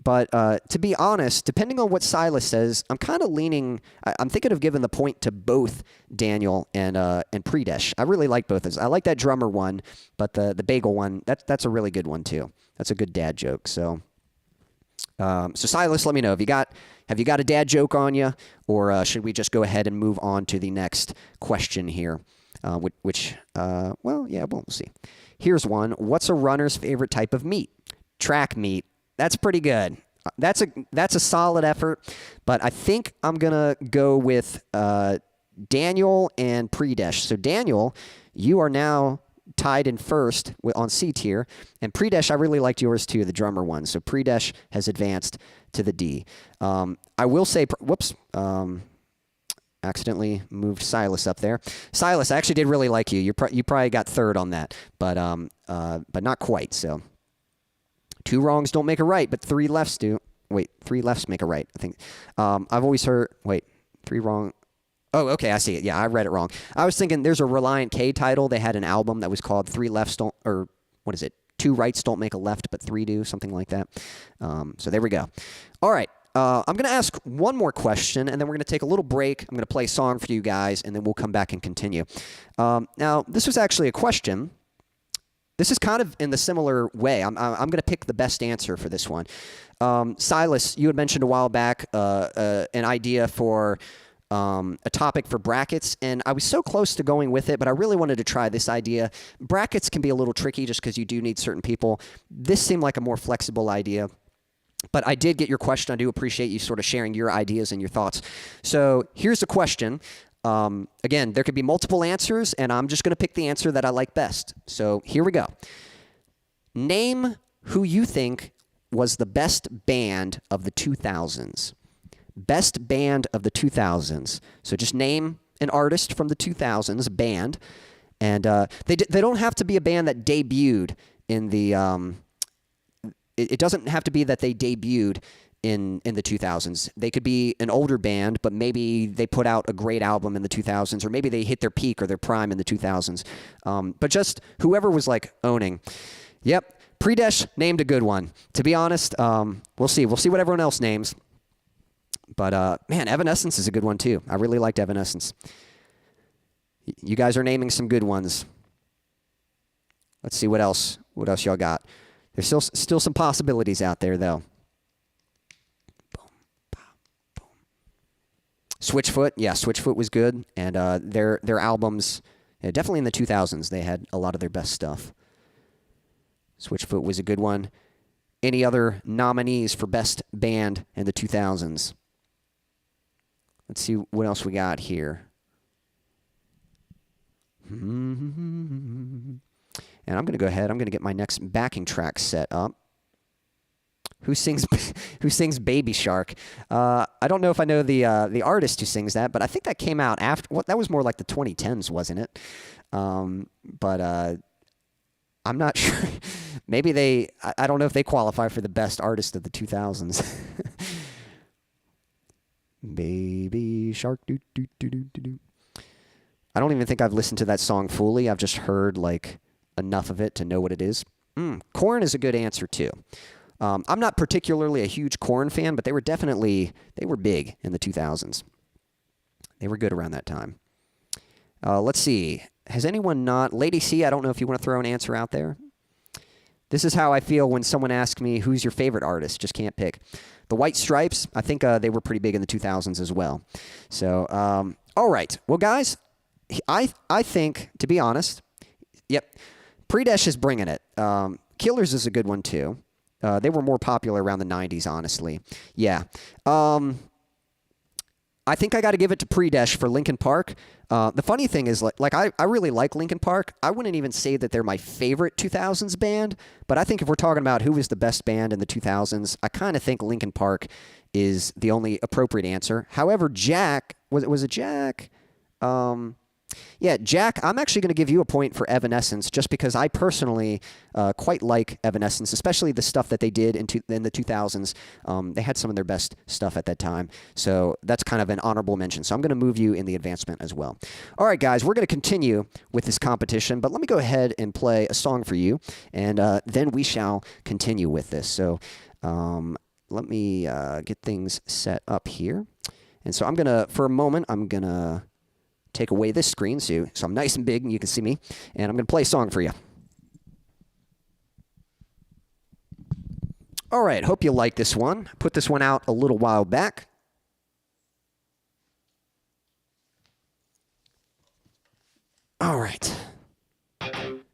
But to be honest, depending on what Silas says, I'm kind of leaning. I'm thinking of giving the point to both Daniel and Predesh. I really like both of those. I like that drummer one, but the bagel one, that's a really good one too. That's a good dad joke. So Silas, let me know. Have you got a dad joke on you, or should we just go ahead and move on to the next question here? Well, yeah, we'll see. Here's one. What's a runner's favorite type of meat? Track meat. That's pretty good. That's a solid effort, but I think I'm gonna go with Daniel and Predesh. So Daniel, you are now tied in first on C tier, and Predesh, I really liked yours too, the drummer one. So Predesh has advanced to the D. I will say, whoops, accidentally moved Silas up there. Silas, I actually did really like you. You probably got third on that, but not quite. So 2 wrongs don't make a right, but 3 lefts do. Wait, 3 lefts make a right, I think. I've always heard, 3 wrong. Oh, okay, I see it. Yeah, I read it wrong. I was thinking there's a Reliant K title. They had an album that was called 3 Lefts Don't, or what is it? 2 rights don't make a left, but 3 do, something like that. So there we go. All right, I'm going to ask one more question, and then we're going to take a little break. I'm going to play a song for you guys, and then we'll come back and continue. Now, this was actually a question. This is kind of in the similar way. I'm going to pick the best answer for this one. Silas, you had mentioned a while back an idea for a topic for brackets, and I was so close to going with it, but I really wanted to try this idea. Brackets can be a little tricky just because you do need certain people. This seemed like a more flexible idea, but I did get your question. I do appreciate you sort of sharing your ideas and your thoughts. So here's the question. Again, there could be multiple answers, and I'm just going to pick the answer that I like best. So here we go. Name who you think was the best band of the 2000s. Best band of the 2000s. So just name an artist from the 2000s, a band, and they don't have to be a band that debuted in the. It doesn't have to be that they debuted in the 2000s. They could be an older band, but maybe they put out a great album in the 2000s, or maybe they hit their peak or their prime in the 2000s. But just whoever was like owning. Yep, Predesh named a good one. To be honest, we'll see. We'll see what everyone else names. But man, Evanescence is a good one too. I really liked Evanescence. You guys are naming some good ones. Let's see what else. What else y'all got? There's still some possibilities out there though. Switchfoot, yeah, Switchfoot was good, and their albums, yeah, definitely in the 2000s, they had a lot of their best stuff. Switchfoot was a good one. Any other nominees for best band in the 2000s? Let's see what else we got here. And I'm going to go ahead. I'm going to get my next backing track set up. Who sings Baby Shark? I don't know if I know the artist who sings that, but I think that came out after. Well, that was more like the 2010s, wasn't it? But I'm not sure. Maybe I don't know if they qualify for the best artist of the 2000s. Baby Shark. I don't even think I've listened to that song fully. I've just heard like enough of it to know what it is. Korn is a good answer too. I'm not particularly a huge Korn fan, but they were big in the 2000s. They were good around that time. Let's see. Has anyone not... Lady C, I don't know if you want to throw an answer out there. This is how I feel when someone asks me, who's your favorite artist? Just can't pick. The White Stripes, I think they were pretty big in the 2000s as well. So, all right. Well, guys, I think, to be honest, yep, Predesh is bringing it. Killers is a good one, too. They were more popular around the 90s, honestly. Yeah. I think I got to give it to Predesh for Linkin Park. The funny thing is, I really like Linkin Park. I wouldn't even say that they're my favorite 2000s band, but I think if we're talking about who was the best band in the 2000s, I kind of think Linkin Park is the only appropriate answer. However, Jack, was it Jack? Yeah, Jack, I'm actually going to give you a point for Evanescence just because I personally quite like Evanescence, especially the stuff that they did in the 2000s. They had some of their best stuff at that time, so that's kind of an honorable mention. So I'm going to move you in the advancement as well. All right, guys, we're going to continue with this competition, but let me go ahead and play a song for you, and then we shall continue with this. So let me get things set up here. And so I'm going to, for a moment, I'm going to take away this screen so I'm nice and big and you can see me. And I'm going to play a song for you. All right, hope you like this one. Put this one out a little while back. All right.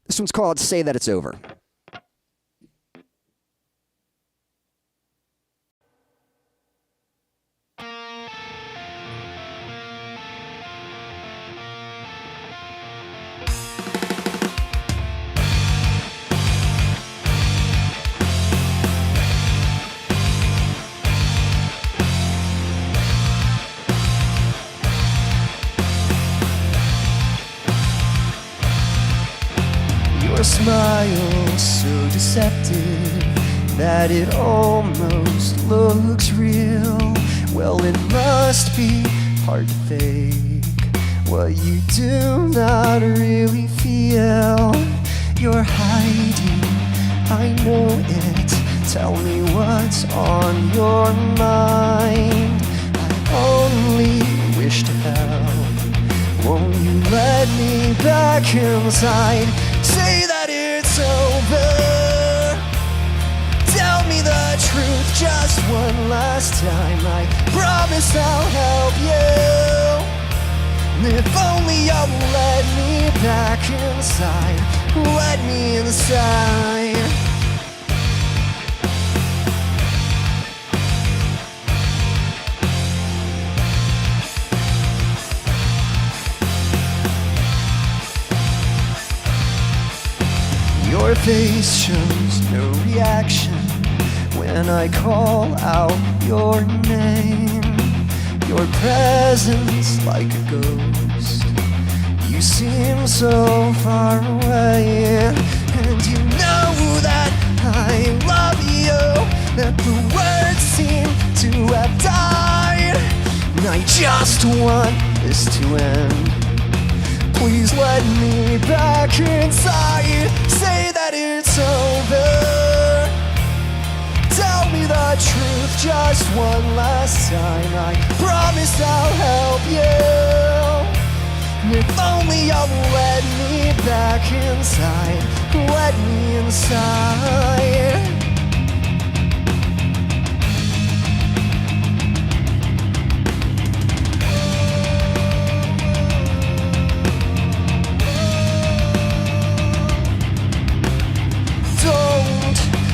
This one's called Say That It's Over. Your smile so deceptive that it almost looks real. Well, it must be hard to fake what you do not really feel. You're hiding, I know it. Tell me what's on your mind. I only wish to help. Won't you let me back inside? Say that it's over. Tell me the truth just one last time. I promise I'll help you. If only you'll let me back inside. Let me inside. Your face shows no reaction when I call out your name. Your presence like a ghost. You seem so far away, and you know that I love you, that the words seem to have died. And I just want this to end. Please let me back inside. Say that it's over. Tell me the truth just one last time. I promise I'll help you. If only you'll let me back inside. Let me inside.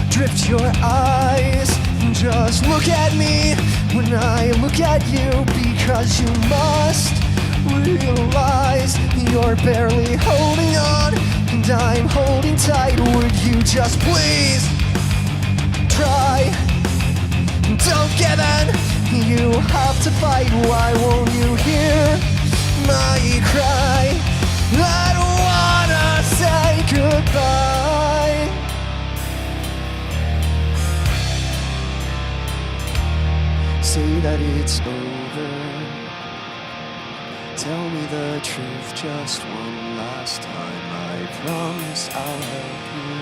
Drift your eyes, just look at me when I look at you, because you must realize you're barely holding on and I'm holding tight. Would you just please try? Don't give in, you have to fight. Why won't you hear my cry? I don't wanna say goodbye. Say that it's over. Tell me the truth just one last time. I promise I'll help you.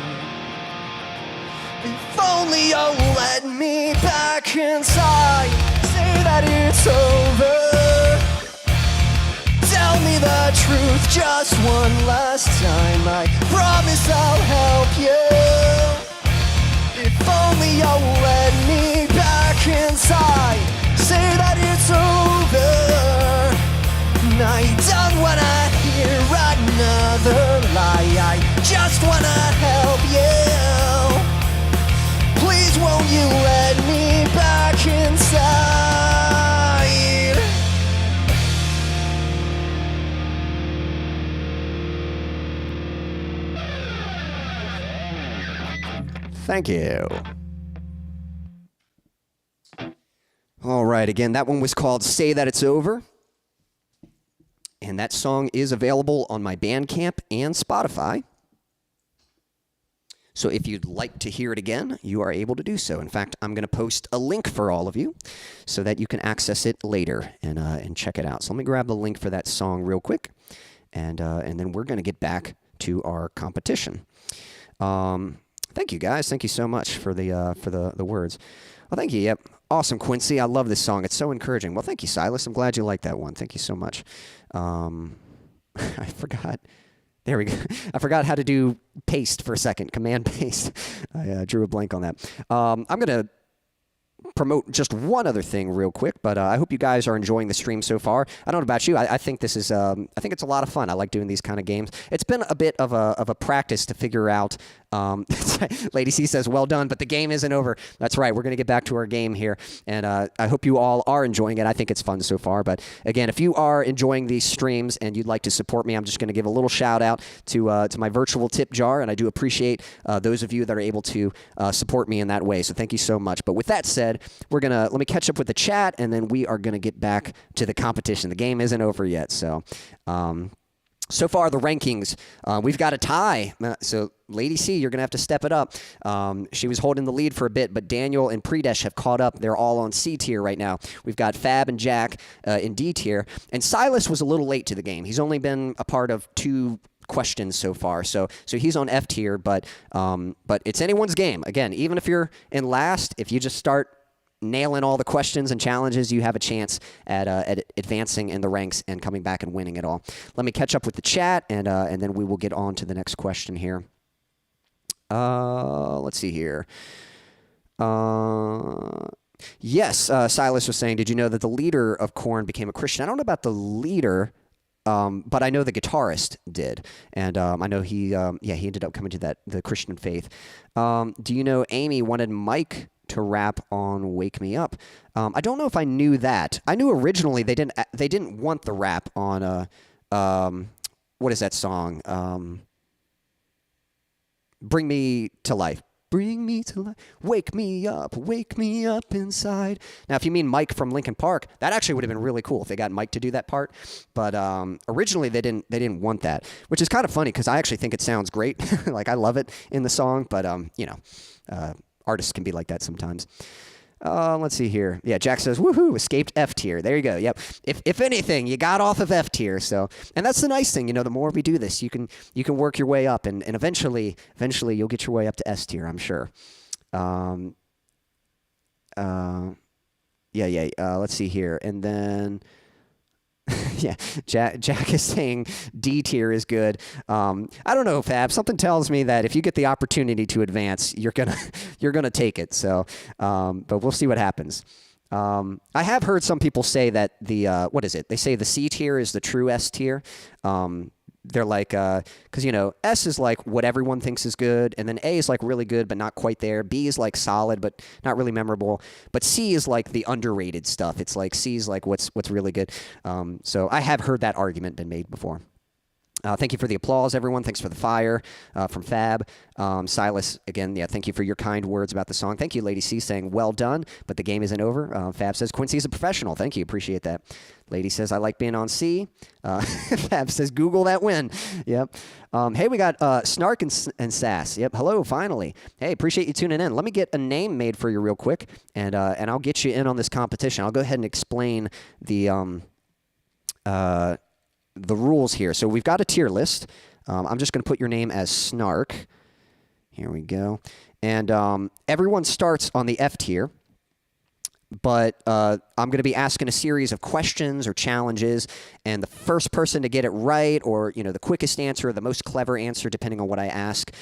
If only you'll let me back inside. Say that it's over. Tell me the truth just one last time. I promise I'll help you. If only you'll let me back inside. Say that it's over. I don't wanna hear another lie. I just wanna help you. Please won't you let me back inside? Thank you. All right, again, that one was called Say That It's Over. And that song is available on my Bandcamp and Spotify. So if you'd like to hear it again, you are able to do so. In fact, I'm going to post a link for all of you so that you can access it later and check it out. So let me grab the link for that song real quick, and then we're going to get back to our competition. Thank you, guys. Thank you so much for the words. Well, thank you. Yep. Awesome, Quincy. I love this song. It's so encouraging. Well, thank you, Silas. I'm glad you liked that one. Thank you so much. I forgot. There we go. I forgot how to do paste for a second. Command paste. I drew a blank on that. I'm going to promote just one other thing real quick, but I hope you guys are enjoying the stream so far. I don't know about you. I think this is. I think it's a lot of fun. I like doing these kind of games. It's been a bit of a practice to figure out. Lady C says, "Well done," but the game isn't over. That's right. We're going to get back to our game here, and I hope you all are enjoying it. I think it's fun so far. But again, if you are enjoying these streams and you'd like to support me, I'm just going to give a little shout out to my virtual tip jar, and I do appreciate those of you that are able to support me in that way. So thank you so much. But with that said, let me catch up with the chat, and then we are going to get back to the competition. The game isn't over yet, so. So far, the rankings, we've got a tie. So, Lady C, you're going to have to step it up. She was holding the lead for a bit, but Daniel and Predesh have caught up. They're all on C tier right now. We've got Fab and Jack in D tier. And Silas was a little late to the game. He's only been a part of 2 questions so far. So he's on F tier, but it's anyone's game. Again, even if you're in last, if you just start nailing all the questions and challenges, you have a chance at advancing in the ranks and coming back and winning it all. Let me catch up with the chat, and then we will get on to the next question here. Let's see here. Yes, Silas was saying, did you know that the leader of Korn became a Christian? I don't know about the leader, but I know the guitarist did, and I know he ended up coming to the Christian faith. Do you know Amy wanted Mike to rap on "Wake Me Up"? I don't know if I knew that. I knew originally they didn't want the rap on what is that song? "Bring Me to Life." Bring me to life, wake me up inside. Now, if you mean Mike from Linkin Park, that actually would have been really cool if they got Mike to do that part. But originally they didn't want that, which is kind of funny because I actually think it sounds great. Like I love it in the song, but artists can be like that sometimes. Let's see here. Yeah, Jack says, woohoo, escaped F tier. There you go. Yep. If anything, you got off of F tier. So, and that's the nice thing, the more we do this, you can work your way up, and eventually you'll get your way up to S tier, I'm sure. Let's see here. And then yeah, Jack is saying D tier is good. I don't know, Fab. Something tells me that if you get the opportunity to advance, you're gonna take it. So, but we'll see what happens. I have heard some people say that what is it? They say the C tier is the true S tier. They're like, because, S is like what everyone thinks is good, and then A is like really good, but not quite there. B is like solid, but not really memorable. But C is like the underrated stuff. It's like C is like what's really good. So I have heard that argument been made before. Thank you for the applause, everyone. Thanks for the fire from Fab. Silas, again, thank you for your kind words about the song. Thank you, Lady C, saying, well done, but the game isn't over. Fab says, Quincy is a professional. Thank you. Appreciate that. Lady says, I like being on C. Fab says, Google that win. Yep. Hey, we got Snark and Sass. Yep. Hello, finally. Hey, appreciate you tuning in. Let me get a name made for you real quick, and I'll get you in on this competition. I'll go ahead and explain the the rules here. So we've got a tier list. I'm just going to put your name as Snark. Here we go. And everyone starts on the F tier. But I'm going to be asking a series of questions or challenges, and the first person to get it right, or the quickest answer, or the most clever answer, depending on what I ask,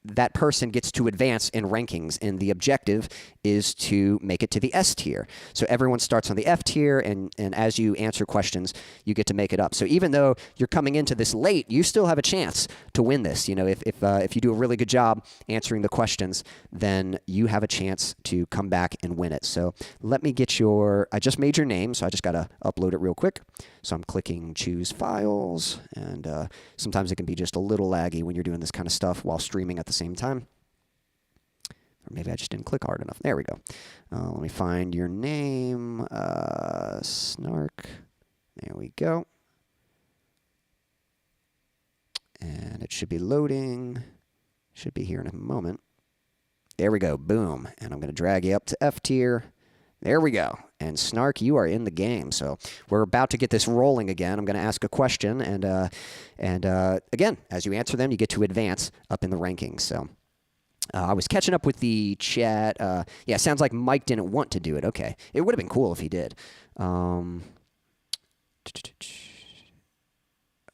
that person gets to advance in rankings, and the objective is to make it to the S tier. So everyone starts on the F tier, and as you answer questions, you get to make it up. So even though you're coming into this late, you still have a chance to win this. If you do a really good job answering the questions, then you have a chance to come back and win it. So let me get I just made your name, so I just got to upload it real quick. So I'm clicking choose files, and sometimes it can be just a little laggy when you're doing this kind of stuff while streaming at the same time. Or maybe I just didn't click hard enough. There we go. Let me find your name. Snark. There we go. And it should be loading. Should be here in a moment. There we go. Boom. And I'm going to drag you up to F tier. There we go. And Snark, you are in the game. So we're about to get this rolling again. I'm going to ask a question, and again, as you answer them, you get to advance up in the rankings. So I was catching up with the chat. Yeah, sounds like Mike didn't want to do it. Okay, it would have been cool if he did.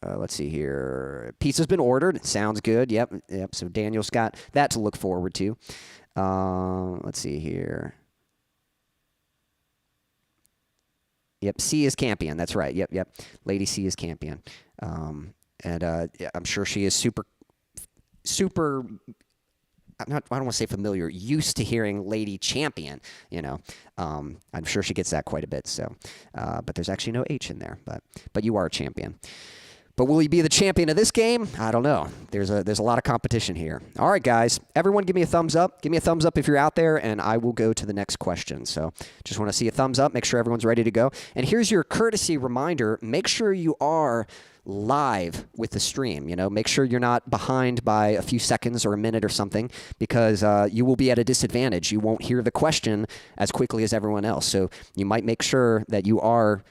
Let's see here. Pizza's been ordered. Sounds good. Yep. So Daniel's got that to look forward to. Let's see here. Yep, C is Campion. That's right. Yep. Lady C is Campion. And I'm sure she is super, I don't want to say familiar, used to hearing Lady Champion, I'm sure she gets that quite a bit. So, but there's actually no H in there, but you are a champion. But will you be the champion of this game? I don't know. There's a lot of competition here. All right, guys. Everyone give me a thumbs up. Give me a thumbs up if you're out there, and I will go to the next question. So just want to see a thumbs up. Make sure everyone's ready to go. And here's your courtesy reminder. Make sure you are live with the stream. Make sure you're not behind by a few seconds or a minute or something, because you will be at a disadvantage. You won't hear the question as quickly as everyone else. So you might make sure that you are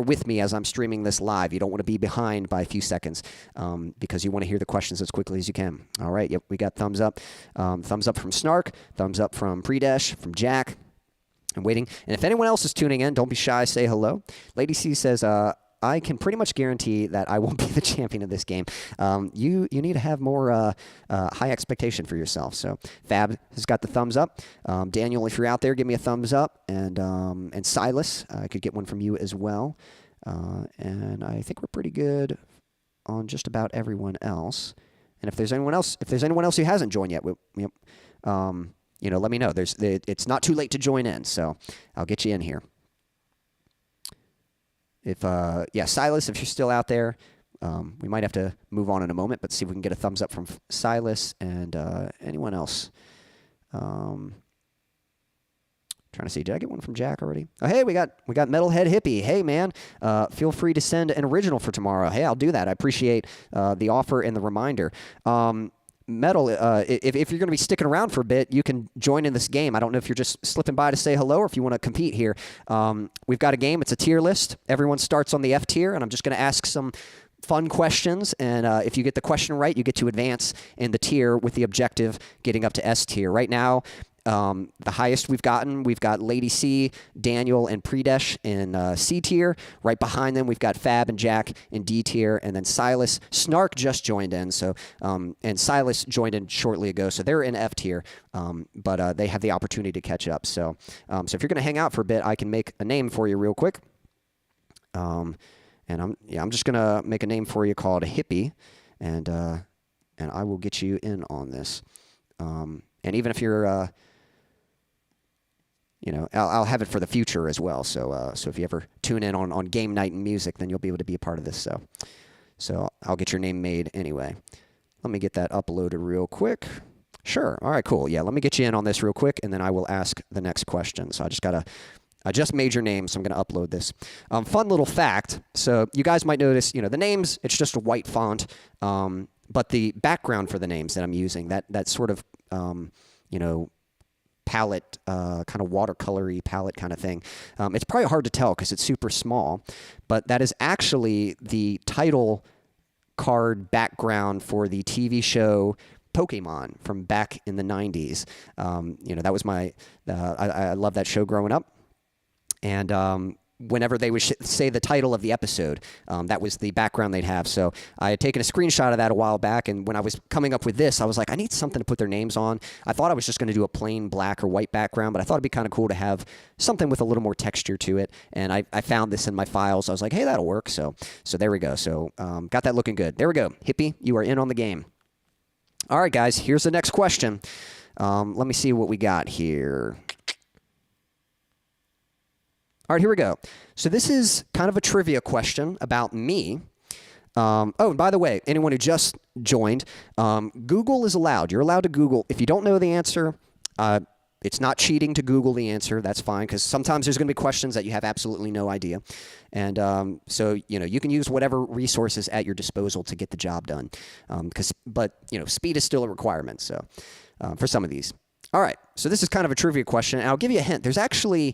with me as I'm streaming this live. You don't want to be behind by a few seconds, because you want to hear the questions as quickly as you can. All right, yep, we got thumbs up. Thumbs up from Snark, thumbs up from Predesh, from Jack. I'm waiting. And if anyone else is tuning in, don't be shy, say hello. Lady C says, I can pretty much guarantee that I won't be the champion of this game. You need to have more high expectation for yourself. So Fab has got the thumbs up. Daniel, if you're out there, give me a thumbs up. And Silas, I could get one from you as well. And I think we're pretty good on just about everyone else. And if there's anyone else who hasn't joined yet, let me know. It's not too late to join in, so I'll get you in here. Silas, if you're still out there, we might have to move on in a moment, but see if we can get a thumbs up from Silas and anyone else. Trying to see, did I get one from Jack already? Oh, hey, we got Metalhead Hippie. Hey, man, feel free to send an original for tomorrow. Hey, I'll do that. I appreciate the offer and the reminder. Metal, if you're going to be sticking around for a bit, you can join in this game. I don't know if you're just slipping by to say hello or if you want to compete here. We've got a game. It's a tier list. Everyone starts on the F tier, and I'm just going to ask some fun questions. And if you get the question right, you get to advance in the tier with the objective getting up to S tier. Right now, the highest we've got Lady C, Daniel, and Predesh in C tier. Right behind them, we've got Fab and Jack in D tier, and then Silas. Snark just joined in, so and Silas joined in shortly ago, so they're in F tier, but they have the opportunity to catch up. So if you're going to hang out for a bit, I can make a name for you real quick. And I'm just going to make a name for you called Hippie, and I will get you in on this. And even if you're I'll have it for the future as well. So if you ever tune in on game night and music, then you'll be able to be a part of this. So I'll get your name made anyway. Let me get that uploaded real quick. Sure. All right, cool. Yeah, let me get you in on this real quick, and then I will ask the next question. So I just made your name, so I'm going to upload this. Fun little fact. So you guys might notice, the names, it's just a white font, but the background for the names that I'm using, that sort of, palette, kind of watercolory palette kind of thing. It's probably hard to tell because it's super small, but that is actually the title card background for the TV show Pokemon from back in the 90s. That was my, I love that show growing up. And whenever they would say the title of the episode, that was the background they'd have. So I had taken a screenshot of that a while back, and when I was coming up with this, I was like, I need something to put their names on. I thought I was just going to do a plain black or white background, but I thought it'd be kind of cool to have something with a little more texture to it. And I found this in my files. I was like, hey, that'll work. So there we go. So got that looking good. There we go. Hippie, you are in on the game. All right, guys, here's the next question. Let me see what we got here. All right, here we go. So this is kind of a trivia question about me. And by the way, anyone who just joined, Google is allowed. You're allowed to Google. If you don't know the answer, it's not cheating to Google the answer. That's fine, because sometimes there's going to be questions that you have absolutely no idea. And so, you can use whatever resources at your disposal to get the job done. But speed is still a requirement, so for some of these. All right, so this is kind of a trivia question, and I'll give you a hint. There's actually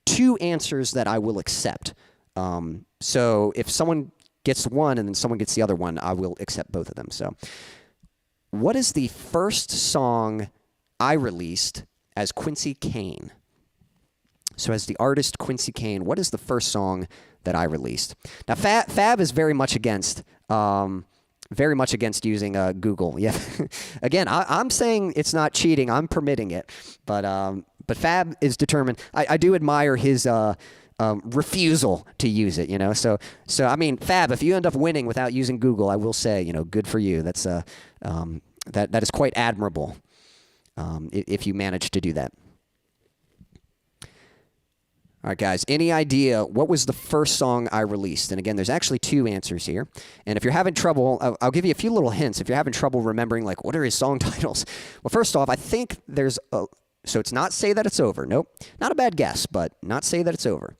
2 answers that I will accept. So if someone gets one and then someone gets the other one, I will accept both of them. So what is the first song I released as Quincy Kane? So as the artist Quincy Kane, what is the first song that I released? Now, Fab is very much against using Google. Yeah. Again, I'm saying it's not cheating. I'm permitting it. But Fab is determined. I do admire his refusal to use it, So I mean, Fab, if you end up winning without using Google, I will say, good for you. That's that is quite admirable if you manage to do that. All right, guys, any idea what was the first song I released? And again, there's actually 2 answers here. And if you're having trouble, I'll give you a few little hints. If you're having trouble remembering, like, what are his song titles? Well, first off, I think there's so it's not Say That It's Over. Nope. Not a bad guess, but not Say That It's Over.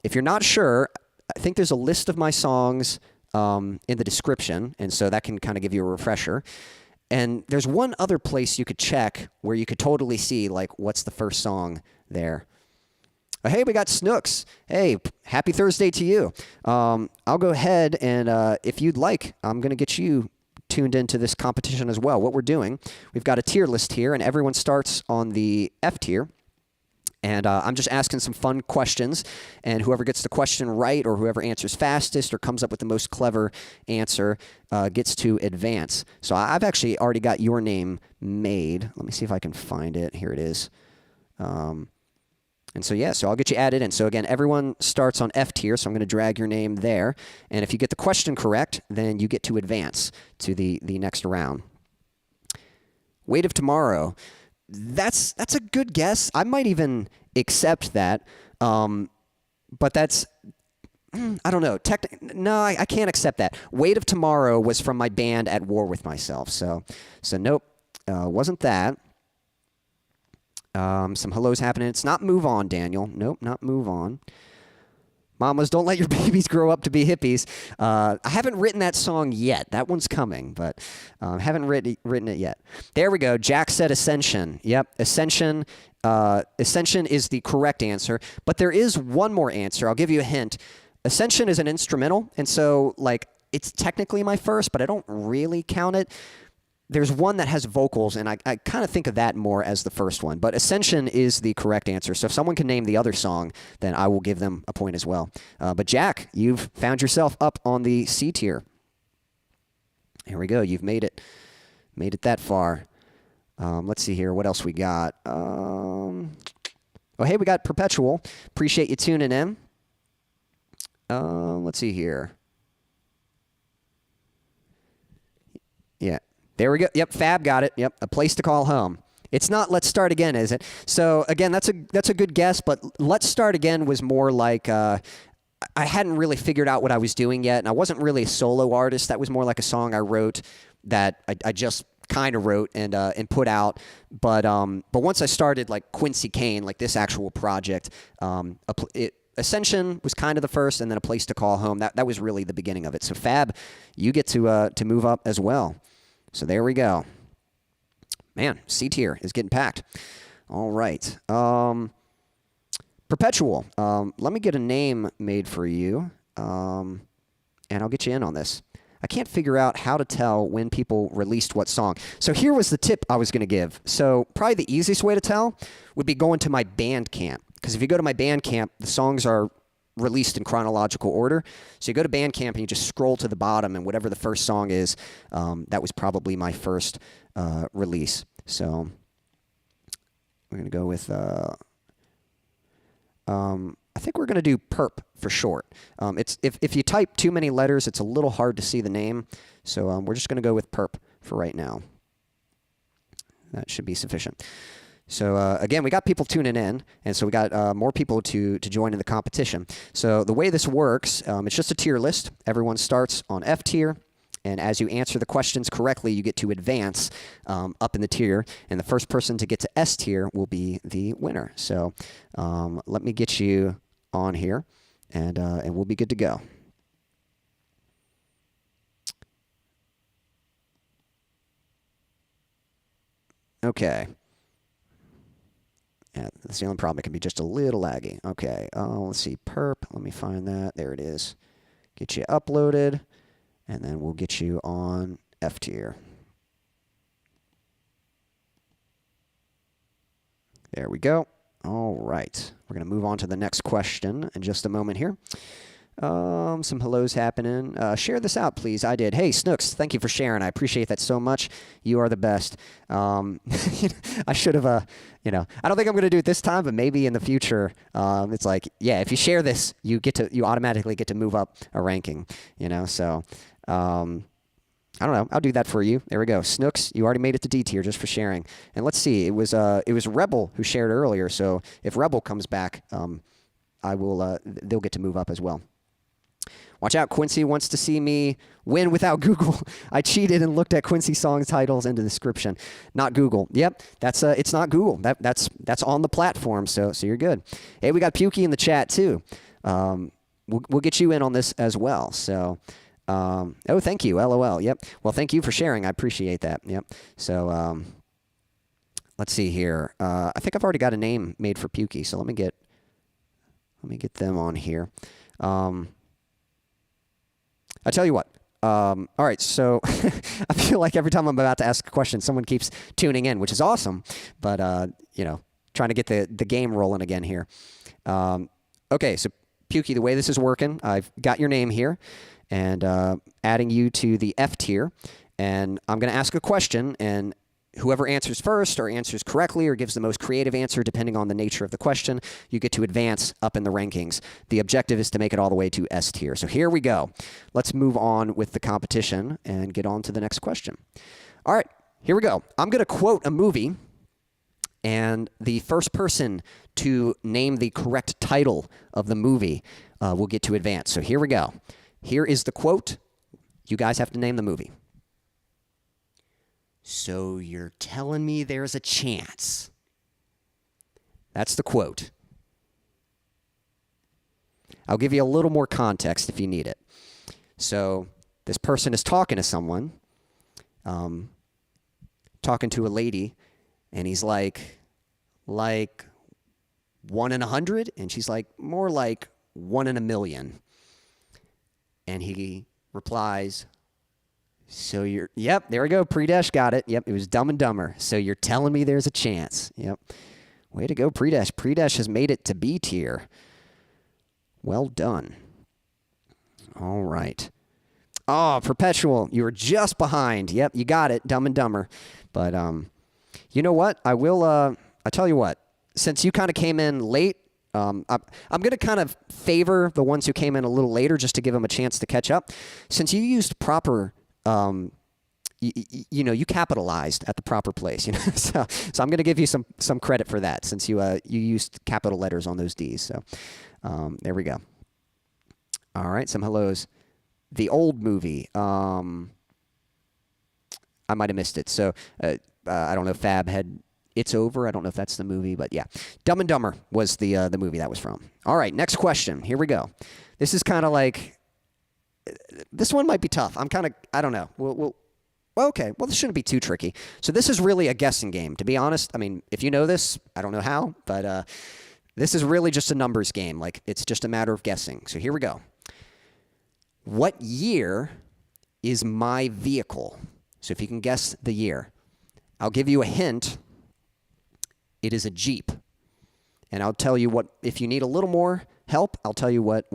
If you're not sure, I think there's a list of my songs in the description, and so that can kind of give you a refresher. And there's one other place you could check where you could totally see, like, what's the first song there. Hey, we got Snooks. Hey, happy Thursday to you. I'll go ahead and, if you'd like, I'm going to get you tuned into this competition as well. What we're doing, we've got a tier list here, and everyone starts on the F tier. And I'm just asking some fun questions, and whoever gets the question right, or whoever answers fastest, or comes up with the most clever answer, gets to advance. So I've actually already got your name made. Let me see if I can find it. Here it is. And so, yeah, so I'll get you added in. So, again, everyone starts on F tier, so I'm going to drag your name there. And if you get the question correct, then you get to advance to the next round. Weight of Tomorrow. That's a good guess. I might even accept that. But that's, I don't know. No, I can't accept that. Weight of Tomorrow was from my band At War With Myself. So nope, wasn't that. Some hellos happening. It's not Move On, Daniel. Nope, not Move On. Mamas, don't let your babies grow up to be hippies. I haven't written that song yet. That one's coming, but haven't written it yet. There we go. Jack said Ascension. Yep, Ascension. Ascension is the correct answer, but there is one more answer. I'll give you a hint. Ascension is an instrumental, and so, like, it's technically my first, but I don't really count it. There's one that has vocals, and I kind of think of that more as the first one. But Ascension is the correct answer. So if someone can name the other song, then I will give them a point as well. But Jack, you've found yourself up on the C tier. Here we go. You've made it that far. Let's see here. What else we got? Oh, hey, we got Perpetual. Appreciate you tuning in. Let's see here. Yeah. There we go. Yep, Fab got it. Yep, A Place to Call Home. It's not Let's Start Again, is it? So, again, that's a good guess, but Let's Start Again was more like I hadn't really figured out what I was doing yet, and I wasn't really a solo artist. That was more like a song I wrote that I just kind of wrote and put out. But once I started, like, Quincy Kane, like this actual project, Ascension was kind of the first, and then A Place to Call Home. That was really the beginning of it. So, Fab, you get to move up as well. So there we go. Man, C tier is getting packed. All right. Perpetual. Let me get a name made for you, and I'll get you in on this. I can't figure out how to tell when people released what song. So here was the tip I was going to give. So probably the easiest way to tell would be going to my Bandcamp. Because if you go to my Bandcamp, the songs are released in chronological order. So you go to Bandcamp and you just scroll to the bottom, and whatever the first song is, that was probably my first release. So we're going to go with... I think we're going to do perp for short. It's if you type too many letters, it's a little hard to see the name. So we're just going to go with perp for right now. That should be sufficient. So again, we got people tuning in, and so we got more people to join in the competition. So the way this works, it's just a tier list. Everyone starts on F tier. And as you answer the questions correctly, you get to advance up in the tier. And the first person to get to S tier will be the winner. So let me get you on here, and we'll be good to go. Okay. Yeah, that's the only problem. It can be just a little laggy. Okay. Let's see. Perp. Let me find that. There it is. Get you uploaded. And then we'll get you on F tier. There we go. All right. We're going to move on to the next question in just a moment here. Some hellos happening. Share this out, please. I did. Hey, Snooks, thank you for sharing. I appreciate that so much. You are the best. I should have, I don't think I'm going to do it this time, but maybe in the future, it's like, yeah, if you share this, you automatically get to move up a ranking, so... I don't know. I'll do that for you. There we go. Snooks, you already made it to D tier just for sharing. And let's see. It was Rebel who shared earlier. So if Rebel comes back, I will. They'll get to move up as well. Watch out. Quincy wants to see me win without Google. I cheated and looked at Quincy song titles in the description. Not Google. Yep. That's it's not Google. That's on the platform. So you're good. Hey, we got Pukey in the chat too. We'll get you in on this as well. So. Oh, thank you. LOL. Yep. Well, thank you for sharing. I appreciate that. Yep. So let's see here. I think I've already got a name made for Pukey. So let me get them on here. I tell you what. All right. So I feel like every time I'm about to ask a question, someone keeps tuning in, which is awesome. But trying to get the game rolling again here. Okay. So Pukey, the way this is working, I've got your name here. And adding you to the F tier. And I'm going to ask a question, and whoever answers first or answers correctly or gives the most creative answer, depending on the nature of the question, you get to advance up in the rankings. The objective is to make it all the way to S tier. So here we go. Let's move on with the competition and get on to the next question. All right, here we go. I'm going to quote a movie, and the first person to name the correct title of the movie will get to advance. So here we go. Here is the quote. You guys have to name the movie. So you're telling me there's a chance. That's the quote. I'll give you a little more context if you need it. So this person is talking to someone, talking to a lady, and he's like 1 in 100? And she's like, more like 1 in a million. And he replies, so you're, yep, there we go. Predesh got it. Yep, it was Dumb and Dumber. So you're telling me there's a chance. Yep. Way to go, Predesh. Predesh has made it to B tier. Well done. All right. Oh, Perpetual, you were just behind. Yep, you got it, Dumb and Dumber. But you know what? I tell you what, since you kind of came in late, I'm going to kind of favor the ones who came in a little later just to give them a chance to catch up. Since you used proper, you capitalized at the proper place. So I'm going to give you some credit for that since you used capital letters on those D's. So there we go. All right, some hellos. The old movie. I might have missed it. So I don't know if Fab had... It's Over. I don't know if that's the movie, but yeah. Dumb and Dumber was the movie that was from. All right, next question. Here we go. This is kind of like... This one might be tough. I don't know. Okay, well, this shouldn't be too tricky. So this is really a guessing game. To be honest, I mean, if you know this, I don't know how, but this is really just a numbers game. Like, it's just a matter of guessing. So here we go. What year is my vehicle? So if you can guess the year. I'll give you a hint. It is a Jeep. And I'll tell you what, if you need a little more help, I'll tell you what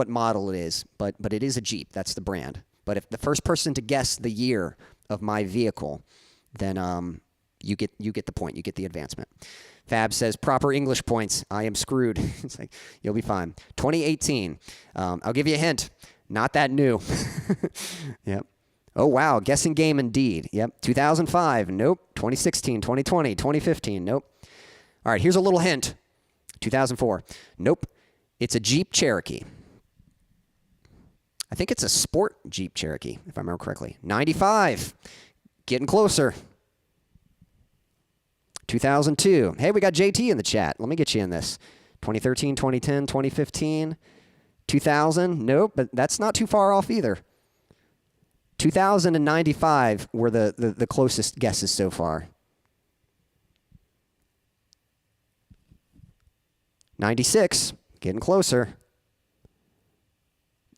model it is, but it is a Jeep. That's the brand. But if the first person to guess the year of my vehicle, then you get the point. You get the advancement. Fab says proper English points. I am screwed. It's like you'll be fine. 2018. I'll give you a hint. Not that new. Yep. Oh wow, guessing game indeed. Yep. 2005. Nope. 2016, 2020, 2015. Nope. All right, here's a little hint. 2004. Nope. It's a Jeep Cherokee. I think it's a sport Jeep Cherokee, if I remember correctly. 95. Getting closer. 2002. Hey, we got JT in the chat. Let me get you in this. 2013, 2010, 2015. 2000. Nope, but that's not too far off either. 2095 were the closest guesses so far. 96. Getting closer.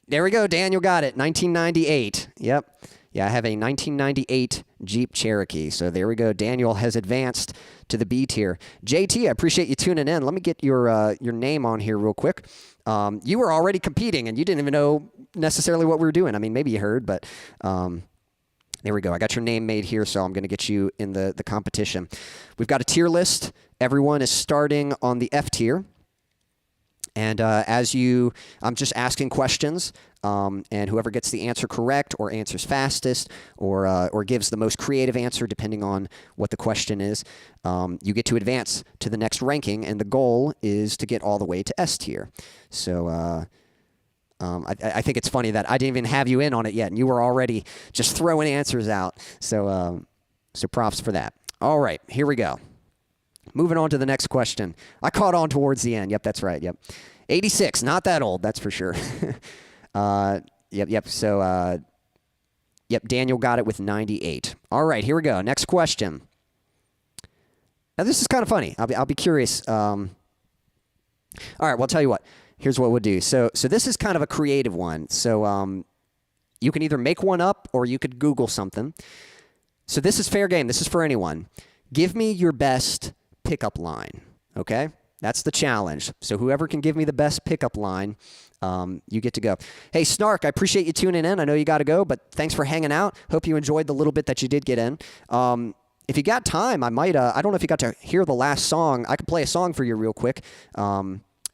There we go. Daniel got it. 1998. Yep. Yeah, I have a 1998 Jeep Cherokee. So there we go. Daniel has advanced to the B tier. JT, I appreciate you tuning in. Let me get your name on here real quick. You were already competing, and you didn't even know necessarily what we were doing. I mean, maybe you heard, but there we go. I got your name made here, so I'm going to get you in the competition. We've got a tier list. Everyone is starting on the F tier. And I'm just asking questions, and whoever gets the answer correct or answers fastest or gives the most creative answer, depending on what the question is, you get to advance to the next ranking, and the goal is to get all the way to S tier. So I think it's funny that I didn't even have you in on it yet, and you were already just throwing answers out. So props for that. All right, here we go. Moving on to the next question. I caught on towards the end. Yep, that's right. Yep. 86, not that old, that's for sure. Yep. So, Daniel got it with 98. All right, here we go. Next question. Now, this is kind of funny. I'll be curious. All right, well, I'll tell you what. Here's what we'll do. So this is kind of a creative one. So you can either make one up or you could Google something. So this is fair game. This is for anyone. Give me your best pickup line, okay? That's the challenge. So whoever can give me the best pickup line, you get to go. Hey, Snark, I appreciate you tuning in. I know you got to go, but thanks for hanging out. Hope you enjoyed the little bit that you did get in. If you got time, I might, I don't know if you got to hear the last song. I could play a song for you real quick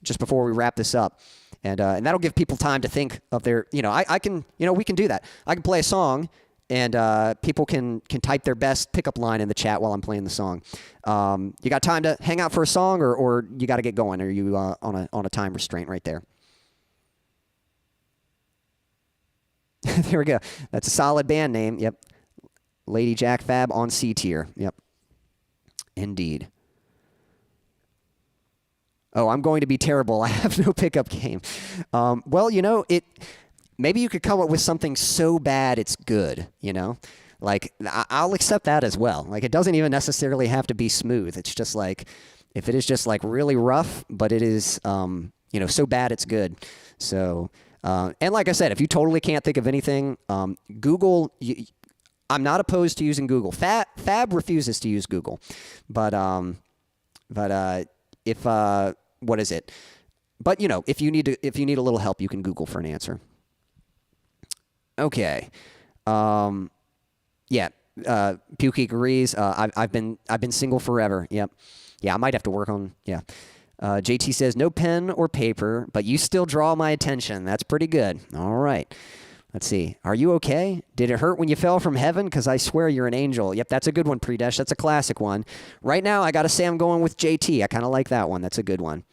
just before we wrap this up. And that'll give people time to think of their, I can, we can do that. I can play a song, and people can type their best pickup line in the chat while I'm playing the song. You got time to hang out for a song, or you got to get going? Or are you on a time restraint right there? There we go. That's a solid band name. Yep. Lady Jack Fab on C tier. Yep. Indeed. Oh, I'm going to be terrible. I have no pickup game. Well, maybe you could come up with something so bad it's good, Like, I'll accept that as well. Like, it doesn't even necessarily have to be smooth. It's just like, if it is just like really rough, but it is, so bad it's good. So, and like I said, if you totally can't think of anything, Google, I'm not opposed to using Google. Fab refuses to use Google. But if, what is it? But, if you need a little help, you can Google for an answer. Okay. Yeah. Pukey agrees. I've been single forever. Yep. Yeah, I might have to work on. Yeah. JT says no pen or paper, but you still draw my attention. That's pretty good. All right. Let's see. Are you okay? Did it hurt when you fell from heaven? Because I swear you're an angel. Yep, that's a good one, Predesh. That's a classic one. Right now, I got to say I'm going with JT. I kind of like that one. That's a good one.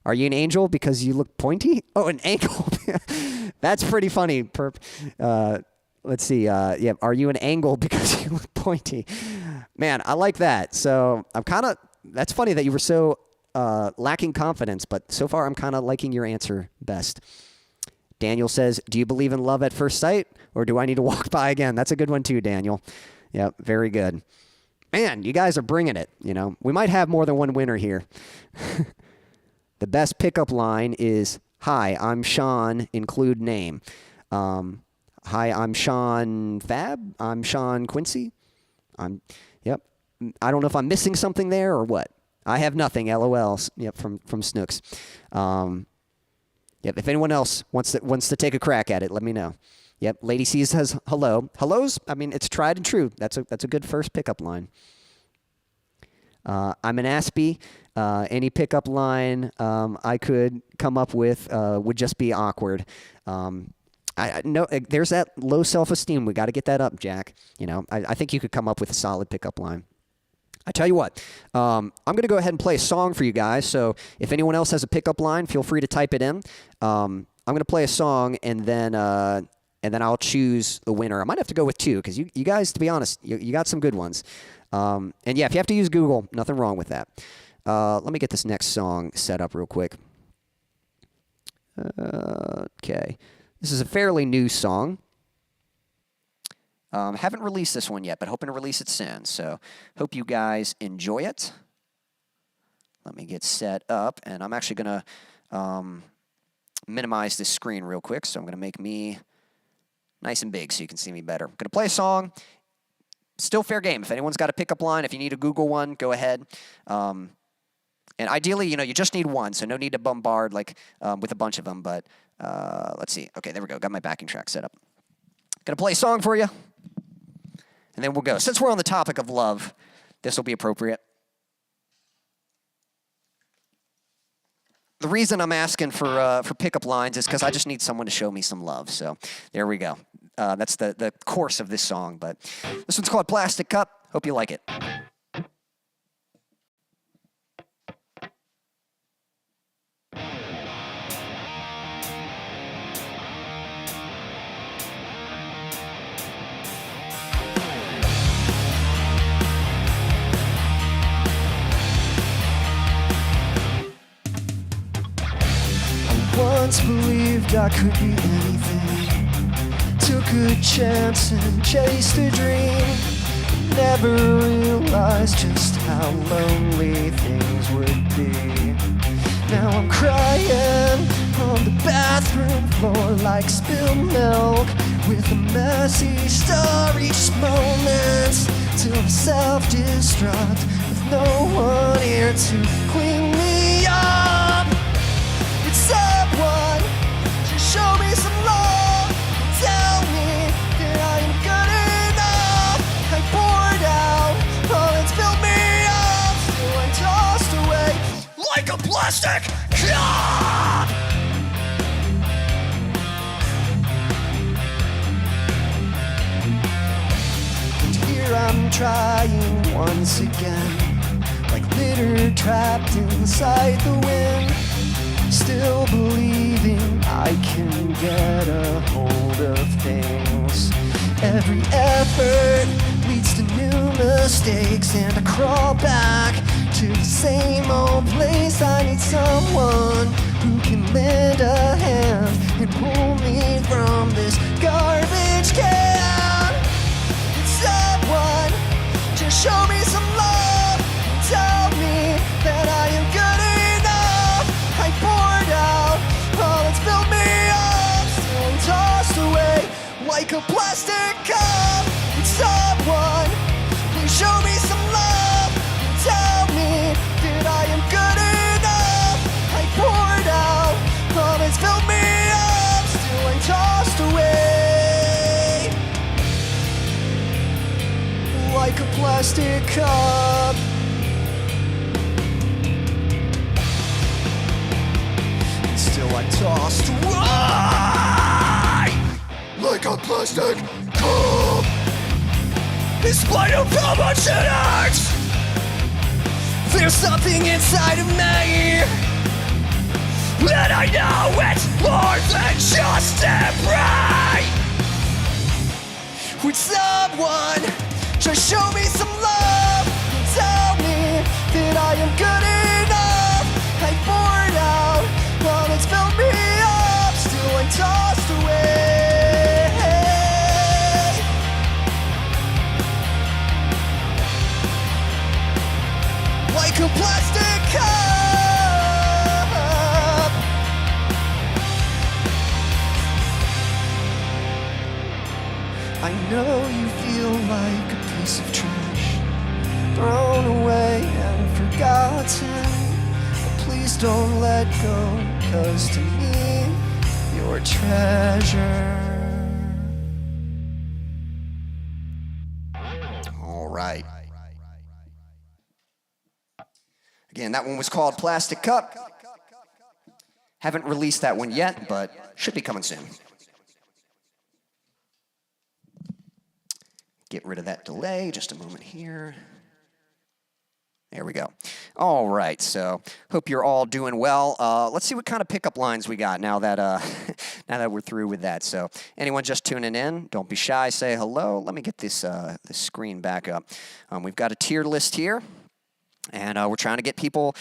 Are you an angel because you look pointy? Oh, an angle. That's pretty funny, Perp. Let's see. Yeah, are you an angle because you look pointy? Man, I like that. So that's funny that you were so lacking confidence, but so far I'm kind of liking your answer best. Daniel says, do you believe in love at first sight, or do I need to walk by again? That's a good one too, Daniel. Yep, very good. Man, you guys are bringing it, you know. We might have more than one winner here. The best pickup line is, hi, I'm Sean, include name. Hi, I'm Sean Fab. I'm Sean Quincy. Yep. I don't know if I'm missing something there or what. I have nothing, LOL. Yep, from Snooks. Yep, if anyone else wants to take a crack at it, let me know. Yep, Lady C says hello. Hellos, I mean, it's tried and true. That's a good first pickup line. I'm an Aspie. Any pickup line I could come up with would just be awkward. I know there's that low self-esteem. We got to get that up, Jack. You know, I think you could come up with a solid pickup line. I tell you what, I'm going to go ahead and play a song for you guys. So if anyone else has a pickup line, feel free to type it in. I'm going to play a song, and then I'll choose the winner. I might have to go with two because you guys, to be honest, you got some good ones. And yeah, if you have to use Google, nothing wrong with that. Let me get this next song set up real quick. Okay. This is a fairly new song. Haven't released this one yet, but hoping to release it soon. So hope you guys enjoy it. Let me get set up, and I'm actually going to minimize this screen real quick. So I'm going to make me nice and big so you can see me better. I'm going to play a song. Still fair game. If anyone's got a pickup line, if you need a Google one, go ahead. And ideally, you know, you just need one, so no need to bombard like with a bunch of them. But let's see. Okay, there we go. Got my backing track set up. Gonna play a song for you, and then we'll go. Since we're on the topic of love, this will be appropriate. The reason I'm asking for pickup lines is because I just need someone to show me some love. So there we go. That's the course of this song. But this one's called Plastic Cup. Hope you like it. Once believed I could be anything. Took a chance and chased a dream. Never realized just how lonely things would be. Now I'm crying on the bathroom floor like spilled milk, with a messy story, each moments till I'm self-destruct, with no one here to clean me up. Someone just show me some love. Tell me that I am good enough. I poured out all that's filled me up. Still I'm tossed away like a plastic cup. And here I'm trying once again, like litter trapped inside the wind. Still believing I can get a hold of things. Every effort leads to new mistakes, and I crawl back to the same old place. I need someone who can lend a hand and pull me from this garbage can. Someone just show me some love. Tell me that I am good enough. I poured out all that's filled me up, still I'm tossed away like a plastic cup. Someone, please show me some love. Tell me that I am good enough. I poured out all that's filled me up, still I'm tossed away like a plastic cup. Still I tossed away like a plastic cup. In spite of how much it hurts, there's something inside of me, and I know it's more than just temporary. Would someone just show me some love and tell me that I am good enough? I poured out all that's filled me up, still I'm tossed plastic cup. I know you feel like a piece of trash, thrown away and forgotten. But please don't let go, 'cause to me, you're a treasure. All right. Again, that one was called Plastic Cup. Haven't released that one yet, but should be coming soon. Get rid of that delay, just a moment here. There we go. All right, so hope you're all doing well. Let's see what kind of pickup lines we got now that now that we're through with that. So anyone just tuning in, don't be shy, say hello. Let me get this screen back up. We've got a tier list here, and we're trying to get people.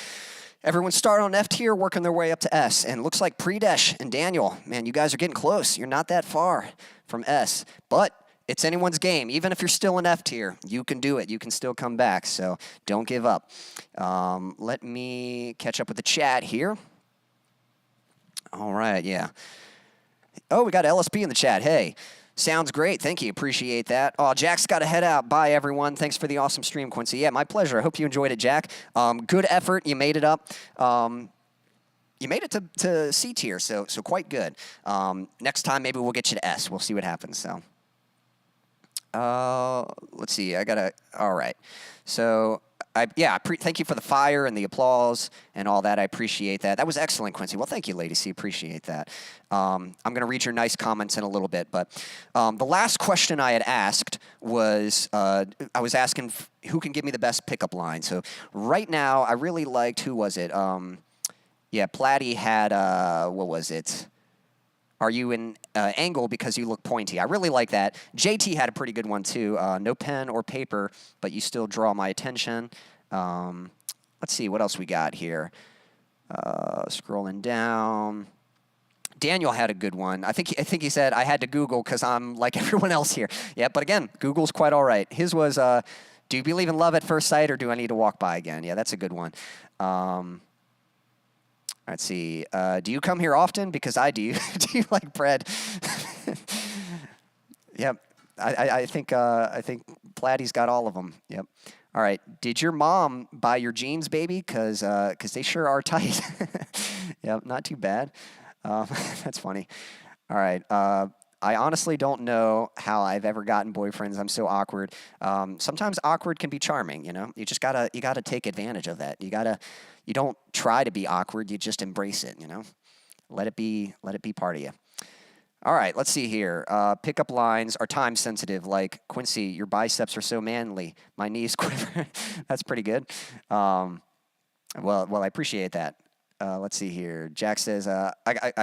Everyone start on F tier, working their way up to S. And it looks like Predesh and Daniel, man, you guys are getting close. You're not that far from S, but it's anyone's game. Even if you're still in F tier, you can do it. You can still come back, so don't give up. Let me catch up with the chat here. All right, yeah. Oh, we got LSP in the chat. Hey, sounds great. Thank you. Appreciate that. Oh, Jack's got to head out. Bye, everyone. Thanks for the awesome stream, Quincy. Yeah, my pleasure. I hope you enjoyed it, Jack. Good effort. You made it up. You made it to C tier, so quite good. Next time, maybe we'll get you to S. We'll see what happens, so. Let's see. All right. So, thank you for the fire and the applause and all that. I appreciate that. That was excellent, Quincy. Well, thank you, Lady C. Appreciate that. I'm going to read your nice comments in a little bit, but the last question I had asked was, I was asking who can give me the best pickup line. So right now, I really liked, who was it? Platty had, what was it? Are you in angle because you look pointy? I really like that. JT had a pretty good one, too. No pen or paper, but you still draw my attention. Let's see, what else we got here? Scrolling down. Daniel had a good one. I think he said, I had to Google because I'm like everyone else here. Yeah, but again, Google's quite all right. His was, do you believe in love at first sight, or do I need to walk by again? Yeah, that's a good one. Let's see. Do you come here often? Because I do. Do you like bread? Yep. I think Platty's got all of them. Yep. All right. Did your mom buy your jeans, baby? Because they sure are tight. Yep. Not too bad. That's funny. All right. I honestly don't know how I've ever gotten boyfriends. I'm so awkward. Sometimes awkward can be charming. You know. You gotta take advantage of that. You don't try to be awkward, you just embrace it, you know? Let it be part of you. All right, let's see here. Pickup lines are time sensitive, like, Quincy, your biceps are so manly. My knees quiver. That's pretty good. Well, I appreciate that. Let's see here. Jack says, I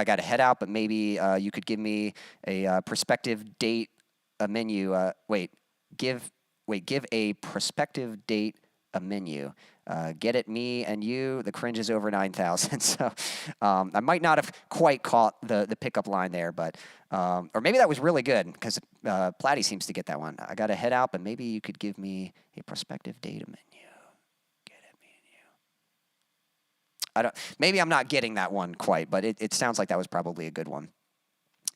got to head out, but maybe you could give me a prospective date, a menu. Give a prospective date, a menu. Get it, me and you, the cringe is over 9,000. So I might not have quite caught the pickup line there, but or maybe that was really good because Platty seems to get that one. I got to head out, but maybe you could give me a prospective data menu. Get it, me and you. Maybe I'm not getting that one quite, but it sounds like that was probably a good one.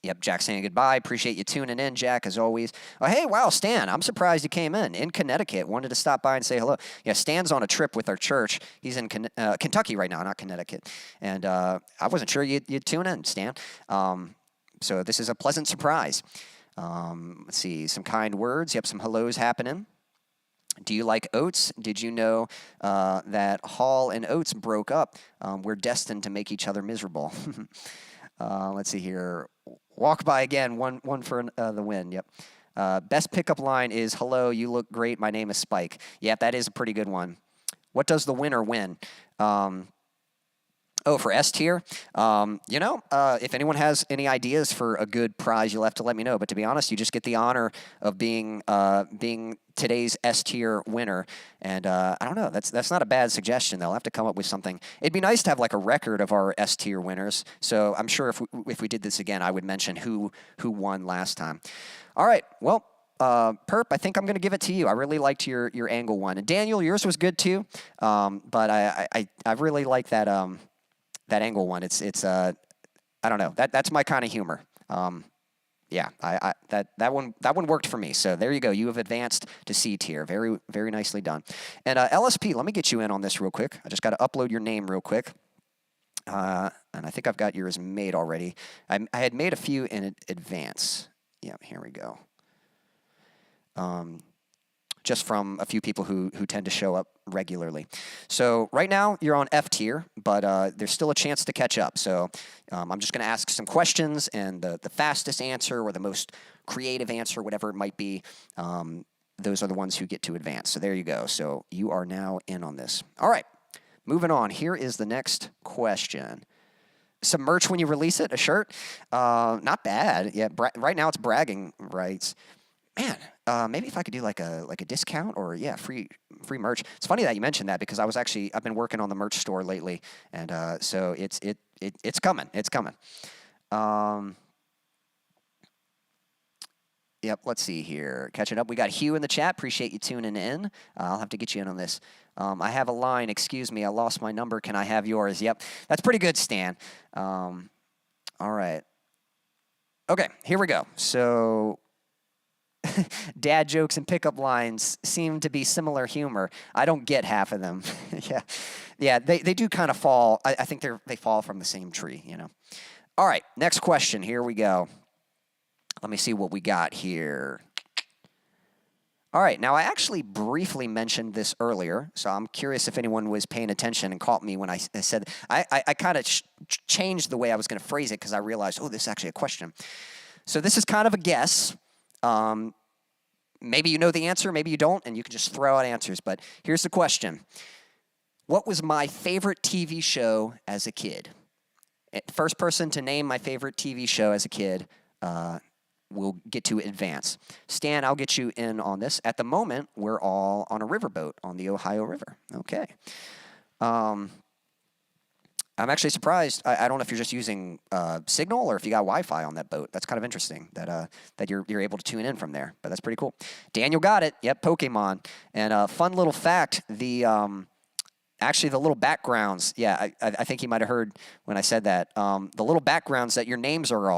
Yep, Jack saying goodbye. Appreciate you tuning in, Jack, as always. Oh, hey, wow, Stan. I'm surprised you came in Connecticut. Wanted to stop by and say hello. Yeah, Stan's on a trip with our church. He's in Kentucky right now, not Connecticut. And I wasn't sure you'd tune in, Stan. So this is a pleasant surprise. Let's see, some kind words. Yep, some hellos happening. Do you like oats? Did you know that Hall and Oates broke up? We're destined to make each other miserable. Let's see here. Walk by again, one for the win. Yep. Best pickup line is, hello, you look great. My name is Spike. Yep, that is a pretty good one. What does the winner win? For S tier, if anyone has any ideas for a good prize, you'll have to let me know. But to be honest, you just get the honor of being today's S tier winner. And I don't know, that's not a bad suggestion. They'll have to come up with something. It'd be nice to have like a record of our S tier winners. So I'm sure if we did this again, I would mention who won last time. All right, well, Perp, I think I'm going to give it to you. I really liked your angle one. And Daniel, yours was good too. But I really like that that angle one. It's I don't know. That's my kind of humor. Yeah, that one worked for me. So there you go. You have advanced to C tier. Very, very nicely done. And LSP, let me get you in on this real quick. I just got to upload your name real quick. And I think I've got yours made already. I had made a few in advance. Yeah, here we go. Just from a few people who tend to show up regularly. So right now you're on F tier, but there's still a chance to catch up. So I'm just going to ask some questions, and the fastest answer or the most creative answer, whatever it might be, those are the ones who get to advance. So there you go. So you are now in on this. All right, moving on. Here is the next question. Some merch when you release it, a shirt? Not bad. Yeah, right now it's bragging rights. Man, maybe if I could do like a discount or free merch. It's funny that you mentioned that because I've been working on the merch store lately, and so it's coming. It's coming. Yep. Let's see here. Catching up. We got Hugh in the chat. Appreciate you tuning in. I'll have to get you in on this. I have a line. Excuse me. I lost my number. Can I have yours? Yep. That's pretty good, Stan. All right. Okay. Here we go. So. Dad jokes and pickup lines seem to be similar humor. I don't get half of them. Yeah, they do kind of fall. I think they fall from the same tree, you know. All right, next question. Here we go. Let me see what we got here. All right, now I actually briefly mentioned this earlier, so I'm curious if anyone was paying attention and caught me when I said I kind of changed the way I was going to phrase it because I realized, oh, this is actually a question. So this is kind of a guess. Maybe you know the answer, maybe you don't, and you can just throw out answers. But here's the question. What was my favorite TV show as a kid? First person to name my favorite TV show as a kid will get to advance. Stan, I'll get you in on this. At the moment, we're all on a riverboat on the Ohio River. Okay. I'm actually surprised. I don't know if you're just using Signal or if you got Wi-Fi on that boat. That's kind of interesting that you're able to tune in from there. But that's pretty cool. Daniel got it. Yep, Pokemon. And fun little fact: actually the little backgrounds. Yeah, I think you might have heard when I said that. The little backgrounds that your names are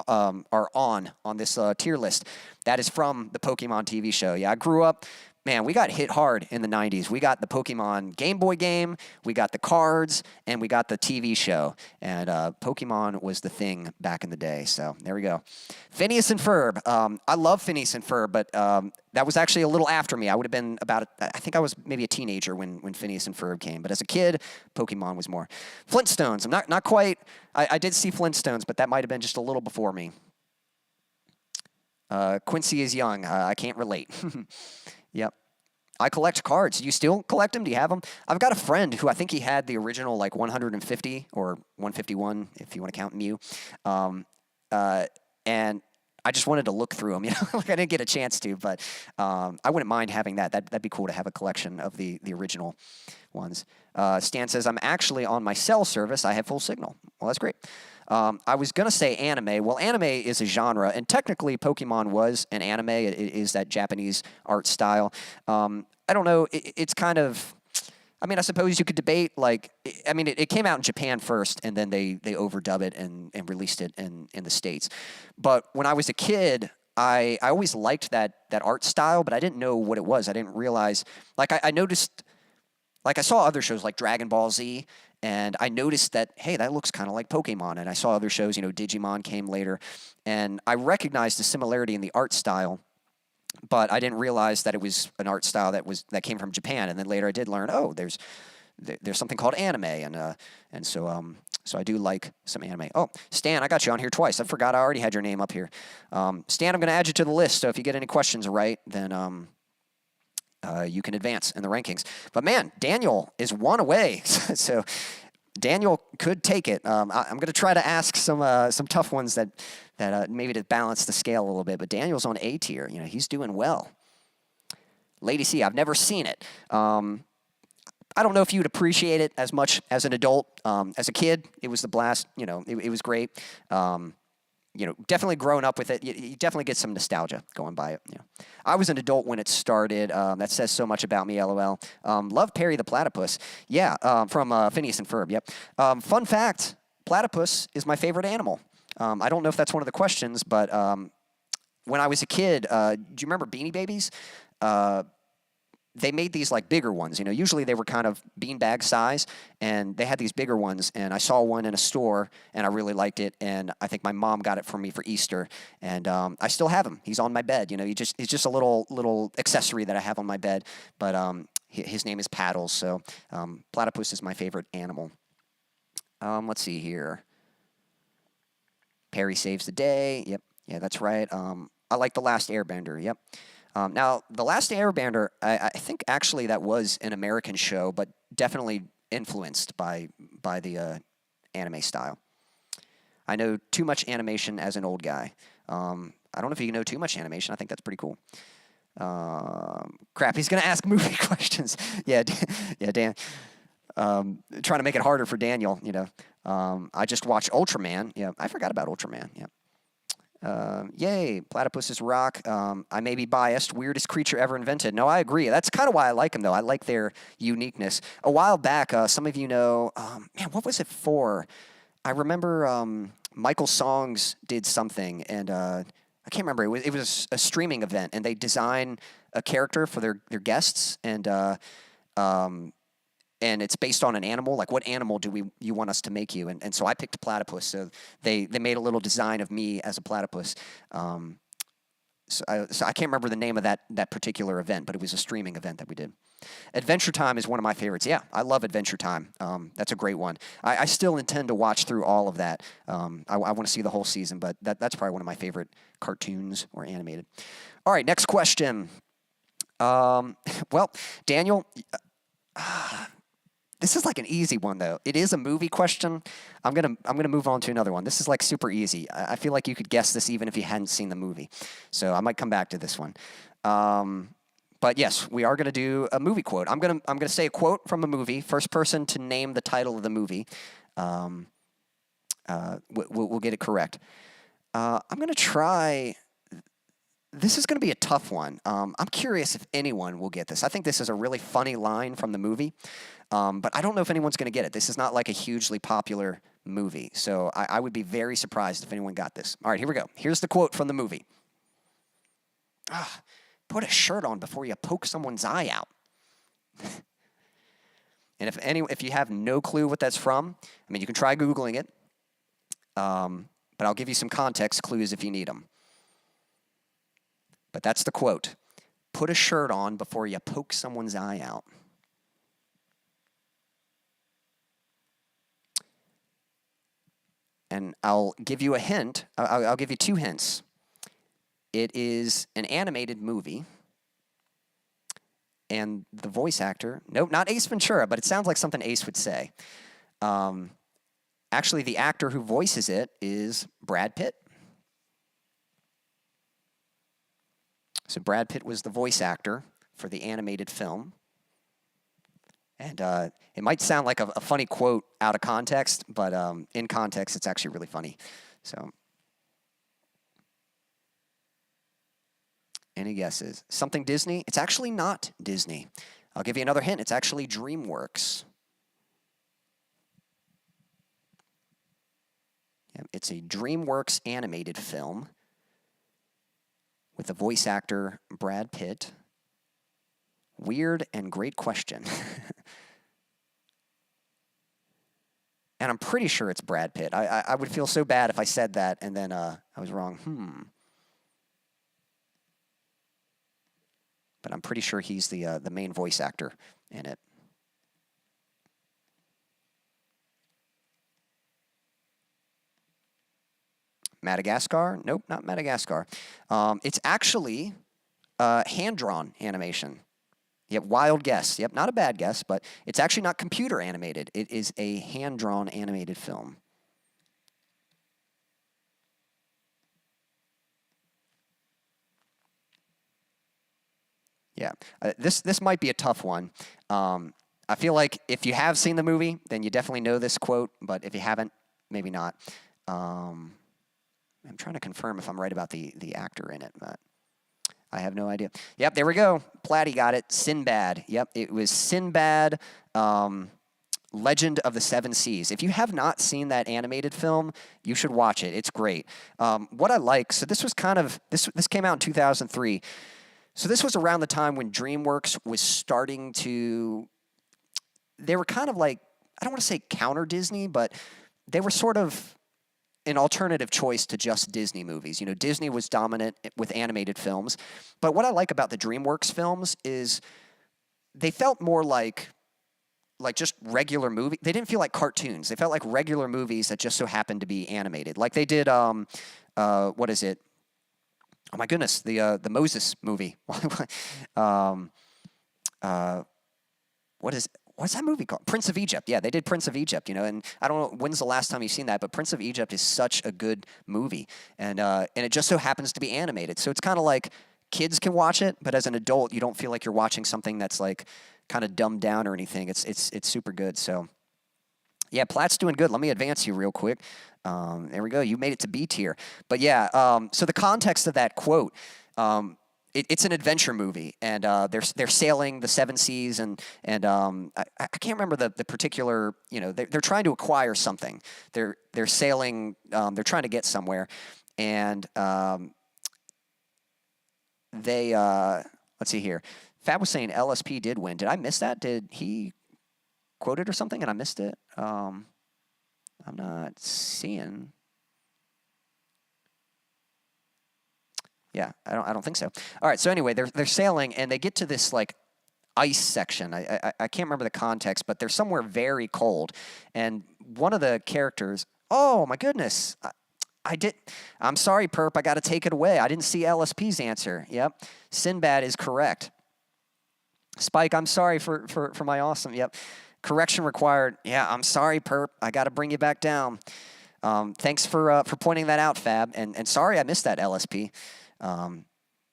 on this tier list. That is from the Pokemon TV show. Yeah, I grew up. Man, we got hit hard in the 90s. We got the Pokemon Game Boy game, we got the cards, and we got the TV show. And Pokemon was the thing back in the day. So there we go. Phineas and Ferb. I love Phineas and Ferb, but that was actually a little after me. I would have been I think I was maybe a teenager when Phineas and Ferb came. But as a kid, Pokemon was more. Flintstones. I'm not quite. I did see Flintstones, but that might have been just a little before me. Quincy is young. I can't relate. Yep. I collect cards. Do you still collect them? Do you have them? I've got a friend who I think he had the original like 150 or 151, if you want to count Mew. And I just wanted to look through them. You know, like I didn't get a chance to, but I wouldn't mind having that. That'd be cool to have a collection of the original ones. Stan says, I'm actually on my cell service. I have full signal. Well, that's great. I was going to say anime. Well, anime is a genre, and technically Pokemon was an anime. It is that Japanese art style. I don't know. It's kind of... I mean, I suppose you could debate, like... I mean, it came out in Japan first, and then they overdub it and released it in the States. But when I was a kid, I always liked that art style, but I didn't know what it was. I didn't realize... Like, I noticed... Like, I saw other shows like Dragon Ball Z, and I noticed that, hey, that looks kind of like Pokemon. And I saw other shows, you know, Digimon came later. And I recognized the similarity in the art style, but I didn't realize that it was an art style that came from Japan. And then later I did learn, oh, there's something called anime. And so I do like some anime. Oh, Stan, I got you on here twice. I forgot I already had your name up here. Stan, I'm going to add you to the list. So if you get any questions right, then... you can advance in the rankings. But man, Daniel is one away. So Daniel could take it. I'm going to try to ask some tough ones that maybe to balance the scale a little bit. But Daniel's on A tier. You know, he's doing well. Lady C, I've never seen it. I don't know if you'd appreciate it as much as an adult. As a kid, it was the blast. You know, it was great. you know, definitely growing up with it, you definitely get some nostalgia going by it. You know. I was an adult when it started. That says so much about me, LOL. Love Perry the Platypus. Yeah, from Phineas and Ferb, yep. Fun fact, platypus is my favorite animal. I don't know if that's one of the questions, but when I was a kid, do you remember Beanie Babies? They made these like bigger ones. You know, usually they were kind of beanbag size, and they had these bigger ones. And I saw one in a store, and I really liked it. And I think my mom got it for me for Easter, and I still have him. He's on my bed. You know, he's just a little accessory that I have on my bed. But his name is Paddles. So platypus is my favorite animal. Let's see here. Perry saves the day. Yep, yeah, that's right. I like The Last Airbender. Yep. Now, The Last Airbender, I think actually that was an American show, but definitely influenced by the anime style. I know too much animation as an old guy. I don't know if you know too much animation. I think that's pretty cool. Crap, he's going to ask movie questions. Yeah, Dan. Trying to make it harder for Daniel, you know. I just watched Ultraman. Yeah, I forgot about Ultraman. Yeah. Yay, platypuses rock. I may be biased. Weirdest creature ever invented. No, I agree. That's kind of why I like them, though. I like their uniqueness. A while back, some of you know, man, what was it for? I remember Michael Songs did something, and I can't remember. It was a streaming event, and they designed a character for their guests, and it's based on an animal. Like, what animal do you want us to make you? And so I picked a platypus. So they made a little design of me as a platypus. So I can't remember the name of that particular event, but it was a streaming event that we did. Adventure Time is one of my favorites. Yeah, I love Adventure Time. That's a great one. I still intend to watch through all of that. I want to see the whole season, but that's probably one of my favorite cartoons or animated. All right, next question. Well, Daniel... This is like an easy one, though. It is a movie question. I'm gonna move on to another one. This is like super easy. I feel like you could guess this even if you hadn't seen the movie. So I might come back to this one. But yes, we are gonna do a movie quote. I'm gonna say a quote from a movie. First person to name the title of the movie, we'll get it correct. I'm gonna try. This is going to be a tough one. I'm curious if anyone will get this. I think this is a really funny line from the movie, but I don't know if anyone's going to get it. This is not like a hugely popular movie, so I would be very surprised if anyone got this. All right, here we go. Here's the quote from the movie. Put a shirt on before you poke someone's eye out. And if you have no clue what that's from, I mean, you can try Googling it, but I'll give you some context clues if you need them. But that's the quote. Put a shirt on before you poke someone's eye out. And I'll give you a hint. I'll give you two hints. It is an animated movie. And the voice actor, nope, not Ace Ventura, but it sounds like something Ace would say. Actually, the actor who voices it is Brad Pitt. So Brad Pitt was the voice actor for the animated film. And it might sound like a funny quote out of context, but in context, it's actually really funny. So, any guesses? Something Disney? It's actually not Disney. I'll give you another hint. It's actually DreamWorks. Yeah, it's a DreamWorks animated film with the voice actor Brad Pitt. Weird and great question. And I'm pretty sure it's Brad Pitt. I would feel so bad if I said that and then I was wrong. But I'm pretty sure he's the main voice actor in it. Madagascar? Nope, not Madagascar. It's actually hand-drawn animation. Yep, wild guess. Yep, not a bad guess, but it's actually not computer animated. It is a hand-drawn animated film. Yeah, this might be a tough one. I feel like if you have seen the movie, then you definitely know this quote, but if you haven't, maybe not. I'm trying to confirm if I'm right about the actor in it, but I have no idea. Yep, there we go. Platty got it. Sinbad. Yep, it was Sinbad, Legend of the Seven Seas. If you have not seen that animated film, you should watch it. It's great. What I like, so this was kind of, this came out in 2003. So this was around the time when DreamWorks was starting to, they were kind of like, I don't want to say counter Disney, but they were sort of an alternative choice to just Disney movies. You know, Disney was dominant with animated films. But what I like about the DreamWorks films is they felt more like just regular movie. They didn't feel like cartoons. They felt like regular movies that just so happened to be animated. Like they did, what is it? Oh my goodness, the Moses movie. What's that movie called? Prince of Egypt. Yeah, they did Prince of Egypt, you know, and I don't know when's the last time you've seen that, but Prince of Egypt is such a good movie, and it just so happens to be animated. So it's kind of like kids can watch it, but as an adult, you don't feel like you're watching something that's like kind of dumbed down or anything. It's super good. So yeah, Platt's doing good. Let me advance you real quick. There we go. You made it to B tier. But yeah, so the context of that quote, it's an adventure movie, and they're sailing the seven seas, and I can't remember the particular, you know, they're trying to acquire something. They're sailing, they're trying to get somewhere, and let's see here. Fab was saying LSP did win. Did I miss that? Did he quote it or something and I missed it? I'm not seeing. Yeah, I don't think so. All right, so anyway, they're sailing and they get to this like ice section. I can't remember the context, but they're somewhere very cold. And one of the characters, oh my goodness, I'm sorry, Perp, I got to take it away. I didn't see LSP's answer. Yep, Sinbad is correct. Spike, I'm sorry for my awesome. Yep, correction required. Yeah, I'm sorry, Perp, I got to bring you back down. Thanks for pointing that out, Fab, and sorry I missed that, LSP.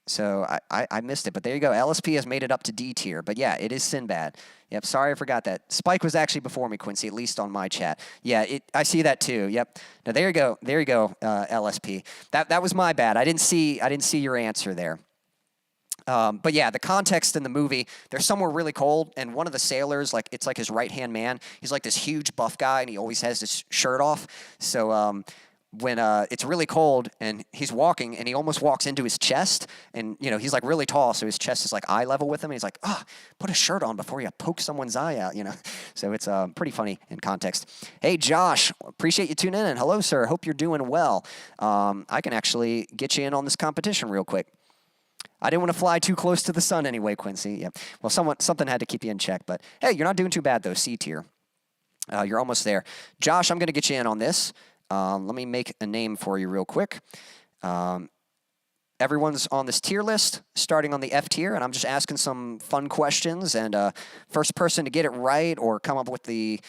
So I missed it, but there you go. LSP has made it up to D tier, but yeah, it is Sinbad. Yep, sorry I forgot that. Spike was actually before me, Quincy, at least on my chat. Yeah, I see that too. Yep. Now there you go, LSP. That was my bad. I didn't see your answer there. But yeah, the context in the movie, they're somewhere really cold, and one of the sailors, like it's like his right-hand man, he's like this huge buff guy, and he always has his shirt off. So when it's really cold and he's walking and he almost walks into his chest, and you know he's like really tall, so his chest is like eye level with him, and he's like, put a shirt on before you poke someone's eye out, you know. So it's pretty funny in context. Hey Josh, appreciate you tuning in, and hello sir, hope you're doing well. I can actually get you in on this competition real quick. I didn't want to fly too close to the sun anyway, Quincy. Yep. Well, something had to keep you in check, but hey, you're not doing too bad though. C tier. You're almost there. Josh, I'm going to get you in on this. Let me make a name for you real quick. Everyone's on this tier list, starting on the F tier, and I'm just asking some fun questions, and first person to get it right or come up with the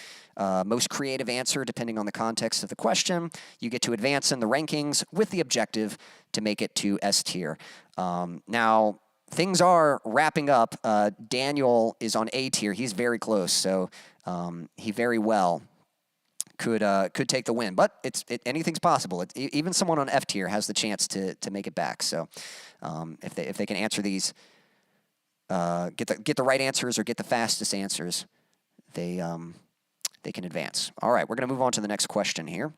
most creative answer, depending on the context of the question, you get to advance in the rankings with the objective to make it to S tier. Now, things are wrapping up. Daniel is on A tier. He's very close, so he very well could take the win, but anything's possible. Even someone on F tier has the chance to make it back. So if they can answer these, get the right answers or get the fastest answers, they can advance. All right, we're gonna move on to the next question here.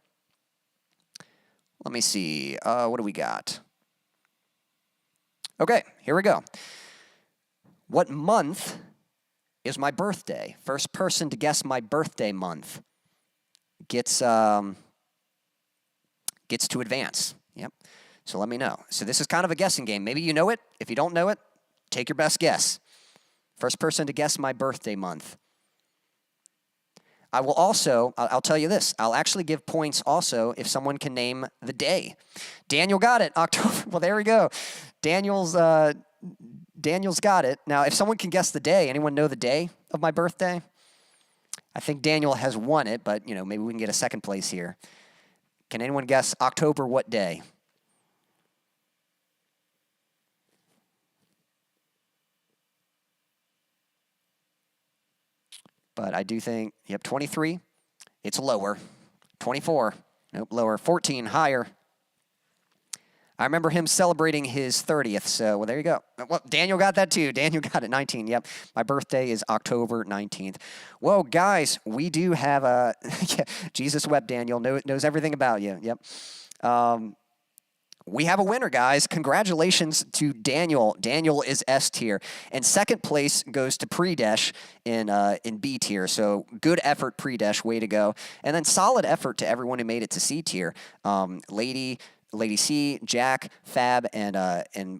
Let me see. What do we got? Okay, here we go. What month is my birthday? First person to guess my birthday month gets to advance. Yep. So let me know. So this is kind of a guessing game. Maybe you know it. If you don't know it, take your best guess. First person to guess my birthday month. I will also, I'll tell you this, I'll actually give points also if someone can name the day. Daniel got it. October. Well, there we go. Daniel's got it. Now, if someone can guess the day, anyone know the day of my birthday? I think Daniel has won it, but, you know, maybe we can get a second place here. Can anyone guess October what day? But I do think, yep, 23. It's lower. 24. Nope, lower. 14, higher. I remember him celebrating his 30th, so well, there you go. Well, Daniel got that too. Daniel got it 19. Yep, my birthday is October 19th. Well, guys, we do have a Jesus wept. Daniel knows everything about you. Yep. We have a winner, guys. Congratulations to Daniel. Daniel is S tier, and second place goes to Predesh in B tier. So good effort, Predesh. Way to go. And then solid effort to everyone who made it to C tier. Lady C, Jack, Fab, and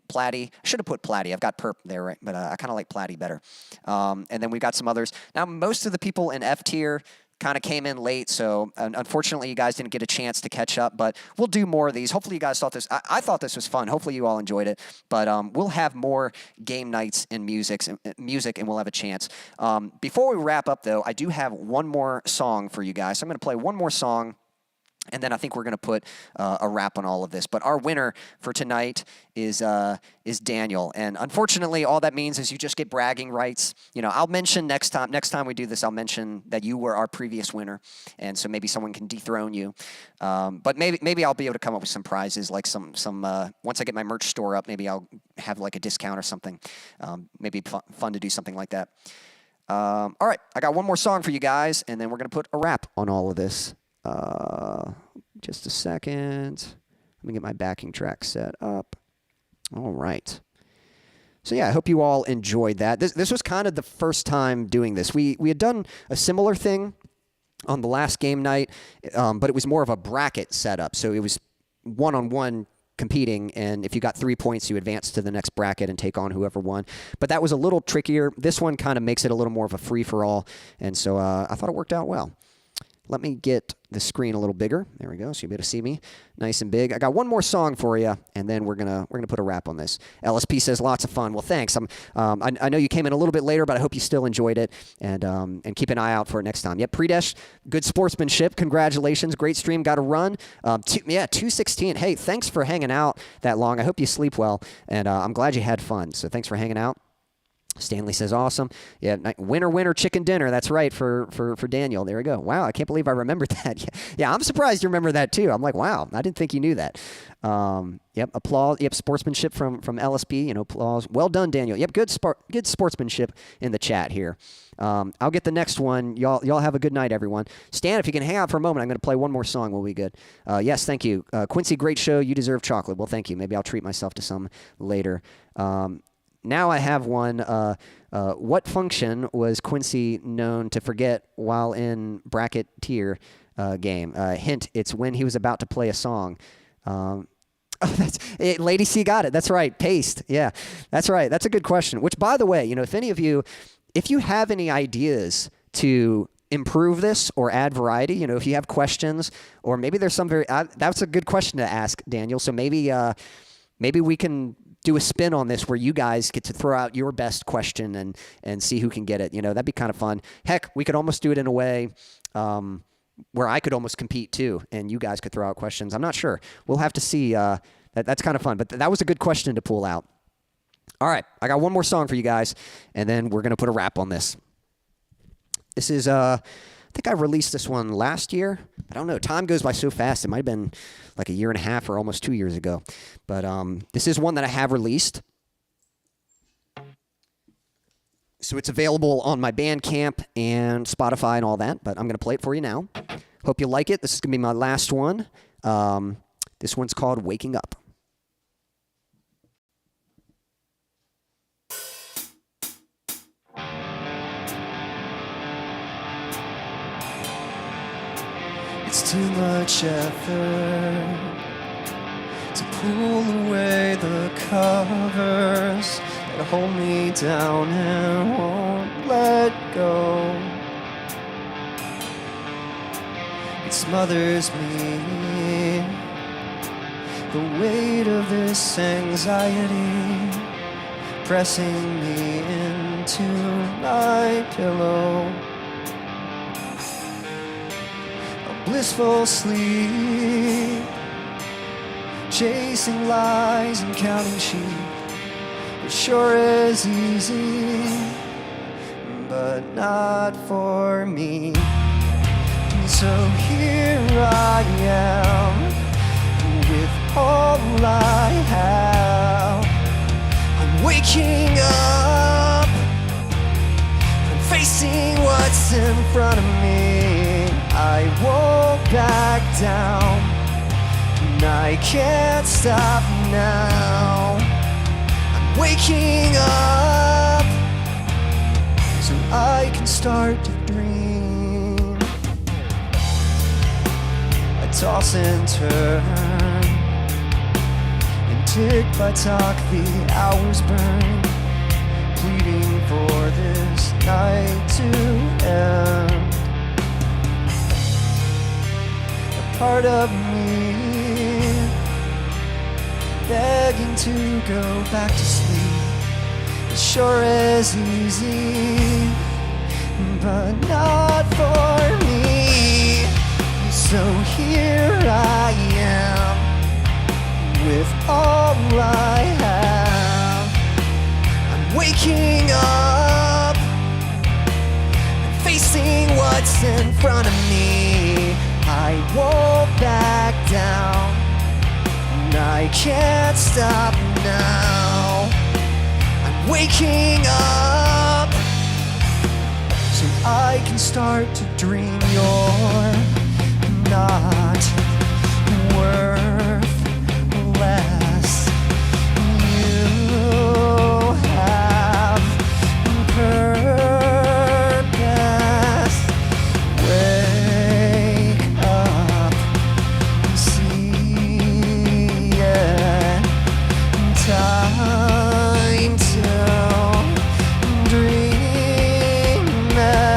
Platty. I should have put Platty. I've got Perp there, right? But I kind of like Platty better. And then we've got some others. Now, most of the people in F tier kind of came in late, so unfortunately you guys didn't get a chance to catch up, but we'll do more of these. Hopefully you guys thought this, I thought this was fun. Hopefully you all enjoyed it, but we'll have more game nights and music, and we'll have a chance. Before we wrap up, though, I do have one more song for you guys. So I'm going to play one more song, and then I think we're going to put a wrap on all of this. But our winner for tonight is Daniel. And unfortunately, all that means is you just get bragging rights. You know, I'll mention next time we do this, I'll mention that you were our previous winner. And so maybe someone can dethrone you. But maybe I'll be able to come up with some prizes, like some once I get my merch store up, maybe I'll have like a discount or something. Maybe fun to do something like that. All right, I got one more song for you guys, and then we're going to put a wrap on all of this. Just a second. Let me get my backing track set up. All right. So yeah, I hope you all enjoyed that. This was kind of the first time doing this. We had done a similar thing on the last game night, but it was more of a bracket setup. So it was one-on-one competing, and if you got 3 points, you advance to the next bracket and take on whoever won. But that was a little trickier. This one kind of makes it a little more of a free-for-all, and so I thought it worked out well. Let me get the screen a little bigger. There we go, so you'll be able to see me nice and big. I got one more song for you, and then we're gonna put a wrap on this. LSP says lots of fun. Well, thanks. I know you came in a little bit later, but I hope you still enjoyed it, and keep an eye out for it next time. Yep, Predesh, good sportsmanship. Congratulations, great stream. Got to run. 216. Hey, thanks for hanging out that long. I hope you sleep well, and I'm glad you had fun. So thanks for hanging out. Stanley says, awesome. Yeah, winner, chicken dinner. That's right, for Daniel. There we go. Wow, I can't believe I remembered that. Yeah, I'm surprised you remember that, too. I'm like, wow, I didn't think you knew that. Yep, applause. Yep, sportsmanship from LSP. You know, applause. Well done, Daniel. Yep, good sportsmanship in the chat here. I'll get the next one. Y'all have a good night, everyone. Stan, if you can hang out for a moment, I'm going to play one more song. We'll be good. Yes, thank you. Quincy, great show. You deserve chocolate. Well, thank you. Maybe I'll treat myself to some later. Now I have one. What function was Quincy known to forget while in bracket tier game? Hint, it's when he was about to play a song. Lady C got it. That's right. Paste. Yeah, that's right. That's a good question. Which, by the way, you know, if you have any ideas to improve this or add variety, you know, if you have questions, or maybe there's some that's a good question to ask, Daniel. So maybe we can do a spin on this where you guys get to throw out your best question and see who can get it. You know, that'd be kind of fun. Heck, we could almost do it in a way where I could almost compete too, and you guys could throw out questions. I'm not sure. We'll have to see. That's kind of fun. But that was a good question to pull out. All right, I got one more song for you guys, and then we're going to put a wrap on this. This is, I think I released this one last year. I don't know. Time goes by so fast. It might have been like a year and a half or almost 2 years ago. But this is one that I have released. So it's available on my Bandcamp and Spotify and all that. But I'm going to play it for you now. Hope you like it. This is going to be my last one. This one's called Waking Up. It's too much effort to pull away the covers that hold me down and won't let go. It smothers me, the weight of this anxiety pressing me into my pillow. Blissful sleep, chasing lies and counting sheep. It sure is easy, but not for me. And so here I am, with all I have. I'm waking up, I'm facing what's in front of me. I won't back down, and I can't stop now. I'm waking up so I can start to dream. I toss and turn, and tick by talk the hours burn, pleading for this night to end. A part of me begging to go back to sleep. It sure is easy, but not for me. So here I am, with all I have. I'm waking up, I'm facing what's in front of me. I won't back down, and I can't stop now. I'm waking up so I can start to dream. You're not worth less. You have purpose. Wake up and see it. Time to dream it.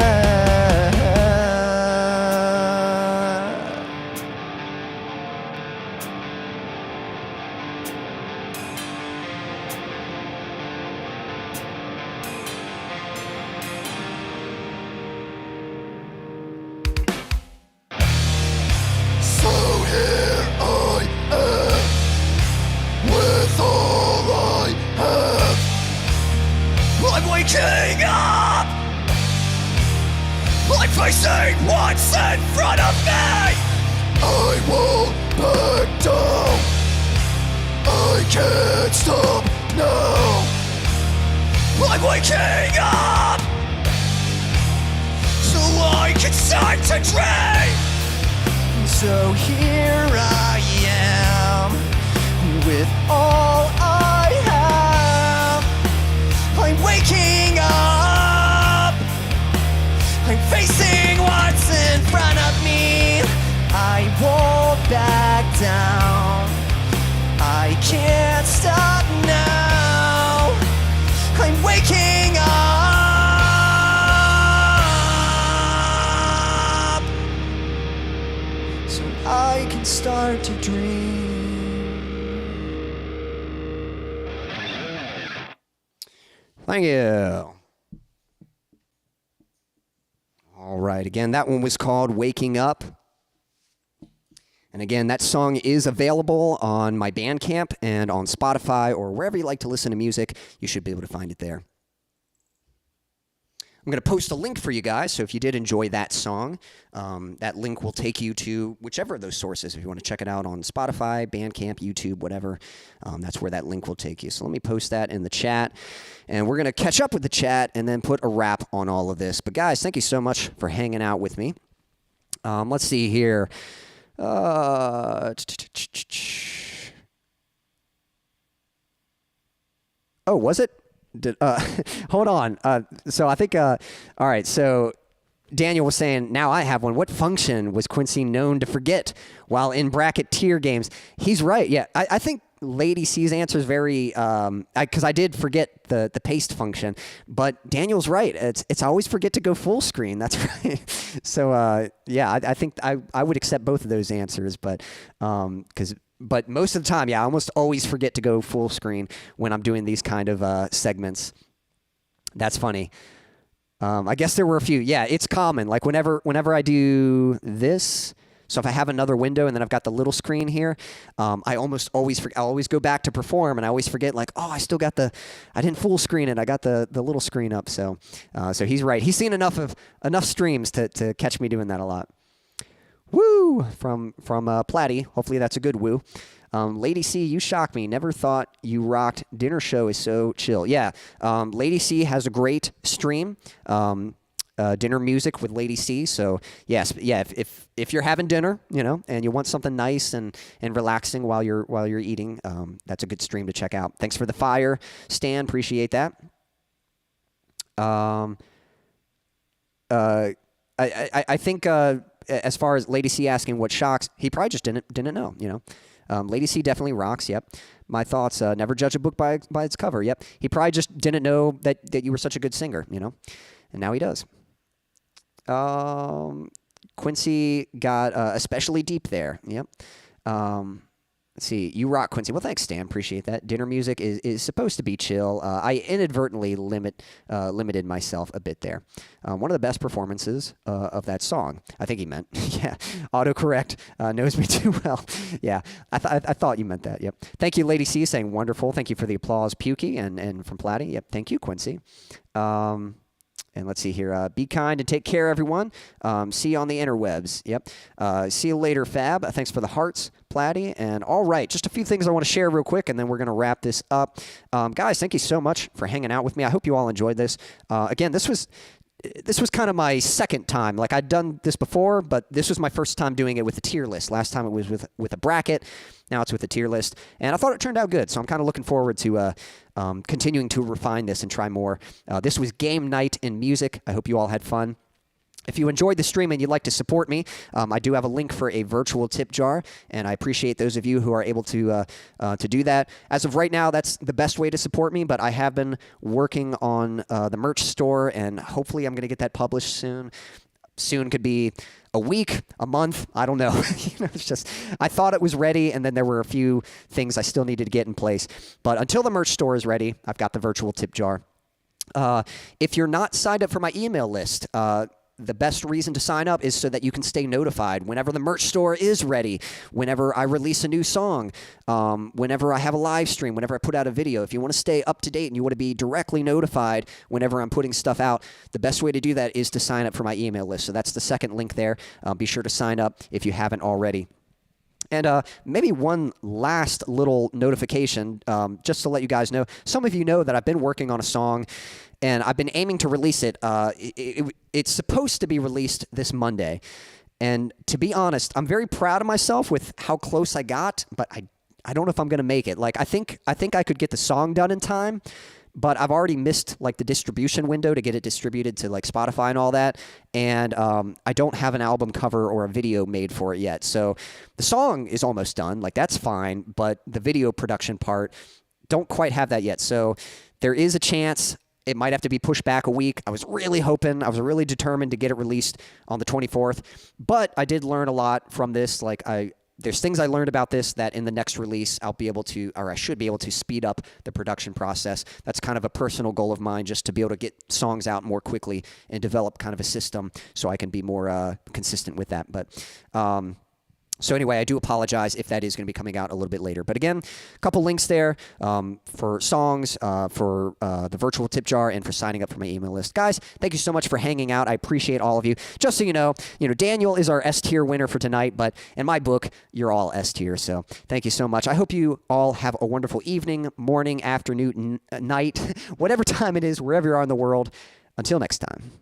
So here I am, with all I have. I'm waking up, I'm facing what's in front of me. I won't back down, I can't stop now. I'm waking up so I can start to dream. So here I am, with all I have. I'm waking up, I'm facing what's in front of me. I won't back down, I can't stop now. I'm waking up so I can start to dream. Thank you. All right, again, that one was called Waking Up. And again, that song is available on my Bandcamp and on Spotify or wherever you like to listen to music. You should be able to find it there. I'm going to post a link for you guys, so if you did enjoy that song, that link will take you to whichever of those sources. If you want to check it out on Spotify, Bandcamp, YouTube, whatever, that's where that link will take you. So let me post that in the chat, and we're going to catch up with the chat and then put a wrap on all of this. But guys, thank you so much for hanging out with me. Let's see here. Oh, was it? Hold on. So I think, all right, so Daniel was saying, now I have one. What function was Quincy known to forget while in bracket tier games? He's right. Yeah, I think Lady C's answer is very, because I did forget the paste function, but Daniel's right. It's always forget to go full screen. That's right. So, yeah, I think I would accept both of those answers, but but most of the time, yeah, I almost always forget to go full screen when I'm doing these kind of segments. That's funny. I guess there were a few. Yeah, it's common. Like whenever I do this, so if I have another window and then I've got the little screen here, I almost always I always go back to perform and I always forget, like, oh, I still got I didn't full screen it. I got the little screen up. So he's right. He's seen enough streams to catch me doing that a lot. Woo from Platty. Hopefully that's a good woo. Lady C, you shock me. Never thought you rocked. Dinner show is so chill. Yeah, Lady C has a great stream. Dinner music with Lady C. So yes, yeah. If you're having dinner, and you want something nice and relaxing while you're eating, that's a good stream to check out. Thanks for the fire, Stan. Appreciate that. I think as far as Lady C asking what shocks, he probably just didn't know. Lady C definitely rocks. Yep. My thoughts. Never judge a book by its cover. Yep. He probably just didn't know that you were such a good singer. And now he does. Quincy got especially deep there. Yep. Let's see. You rock, Quincy. Well, thanks, Stan. Appreciate that. Dinner music is supposed to be chill. I inadvertently limited myself a bit there. One of the best performances of that song. I think he meant. Yeah. Autocorrect knows me too well. Yeah. I thought you meant that. Yep. Thank you, Lady C, saying wonderful. Thank you for the applause, Pukey, and from Platty. Yep. Thank you, Quincy. And let's see here. Be kind and take care, everyone. See you on the interwebs. Yep. See you later, Fab. Thanks for the hearts, Platty. And all right, just a few things I want to share real quick, and then we're going to wrap this up. Guys, thank you so much for hanging out with me. I hope you all enjoyed this. Again, this was kind of my second time. Like, I'd done this before, but this was my first time doing it with a tier list. Last time it was with a bracket. Now it's with a tier list. And I thought it turned out good, so I'm kind of looking forward to continuing to refine this and try more. This was game night in music. I hope you all had fun. If you enjoyed the stream and you'd like to support me, I do have a link for a virtual tip jar, and I appreciate those of you who are able to do that. As of right now, that's the best way to support me, but I have been working on the merch store, and hopefully I'm going to get that published soon. Soon could be a week, a month, I don't know. It's just, I thought it was ready, and then there were a few things I still needed to get in place. But until the merch store is ready, I've got the virtual tip jar. If you're not signed up for my email list, the best reason to sign up is so that you can stay notified whenever the merch store is ready, whenever I release a new song, whenever I have a live stream, whenever I put out a video. If you want to stay up to date and you want to be directly notified whenever I'm putting stuff out, the best way to do that is to sign up for my email list. So that's the second link there. Be sure to sign up if you haven't already. And maybe one last little notification, just to let you guys know. Some of you know that I've been working on a song, and I've been aiming to release it. It's supposed to be released this Monday. And to be honest, I'm very proud of myself with how close I got, but I don't know if I'm going to make it. Like, I think I could get the song done in time, but I've already missed like the distribution window to get it distributed to like Spotify and all that. And I don't have an album cover or a video made for it yet. So the song is almost done. Like, that's fine. But the video production part, don't quite have that yet. So there is a chance it might have to be pushed back a week. I was really hoping, I was really determined to get it released on the 24th. But I did learn a lot from this. Like, there's things I learned about this that in the next release I'll be able to, or I should be able to speed up the production process. That's kind of a personal goal of mine, just to be able to get songs out more quickly and develop kind of a system so I can be more consistent with that. But so anyway, I do apologize if that is going to be coming out a little bit later. But again, a couple links there for songs, for the virtual tip jar, and for signing up for my email list. Guys, thank you so much for hanging out. I appreciate all of you. Just so you know, Daniel is our S-tier winner for tonight, but in my book, you're all S-tier. So thank you so much. I hope you all have a wonderful evening, morning, afternoon, night, whatever time it is, wherever you are in the world. Until next time.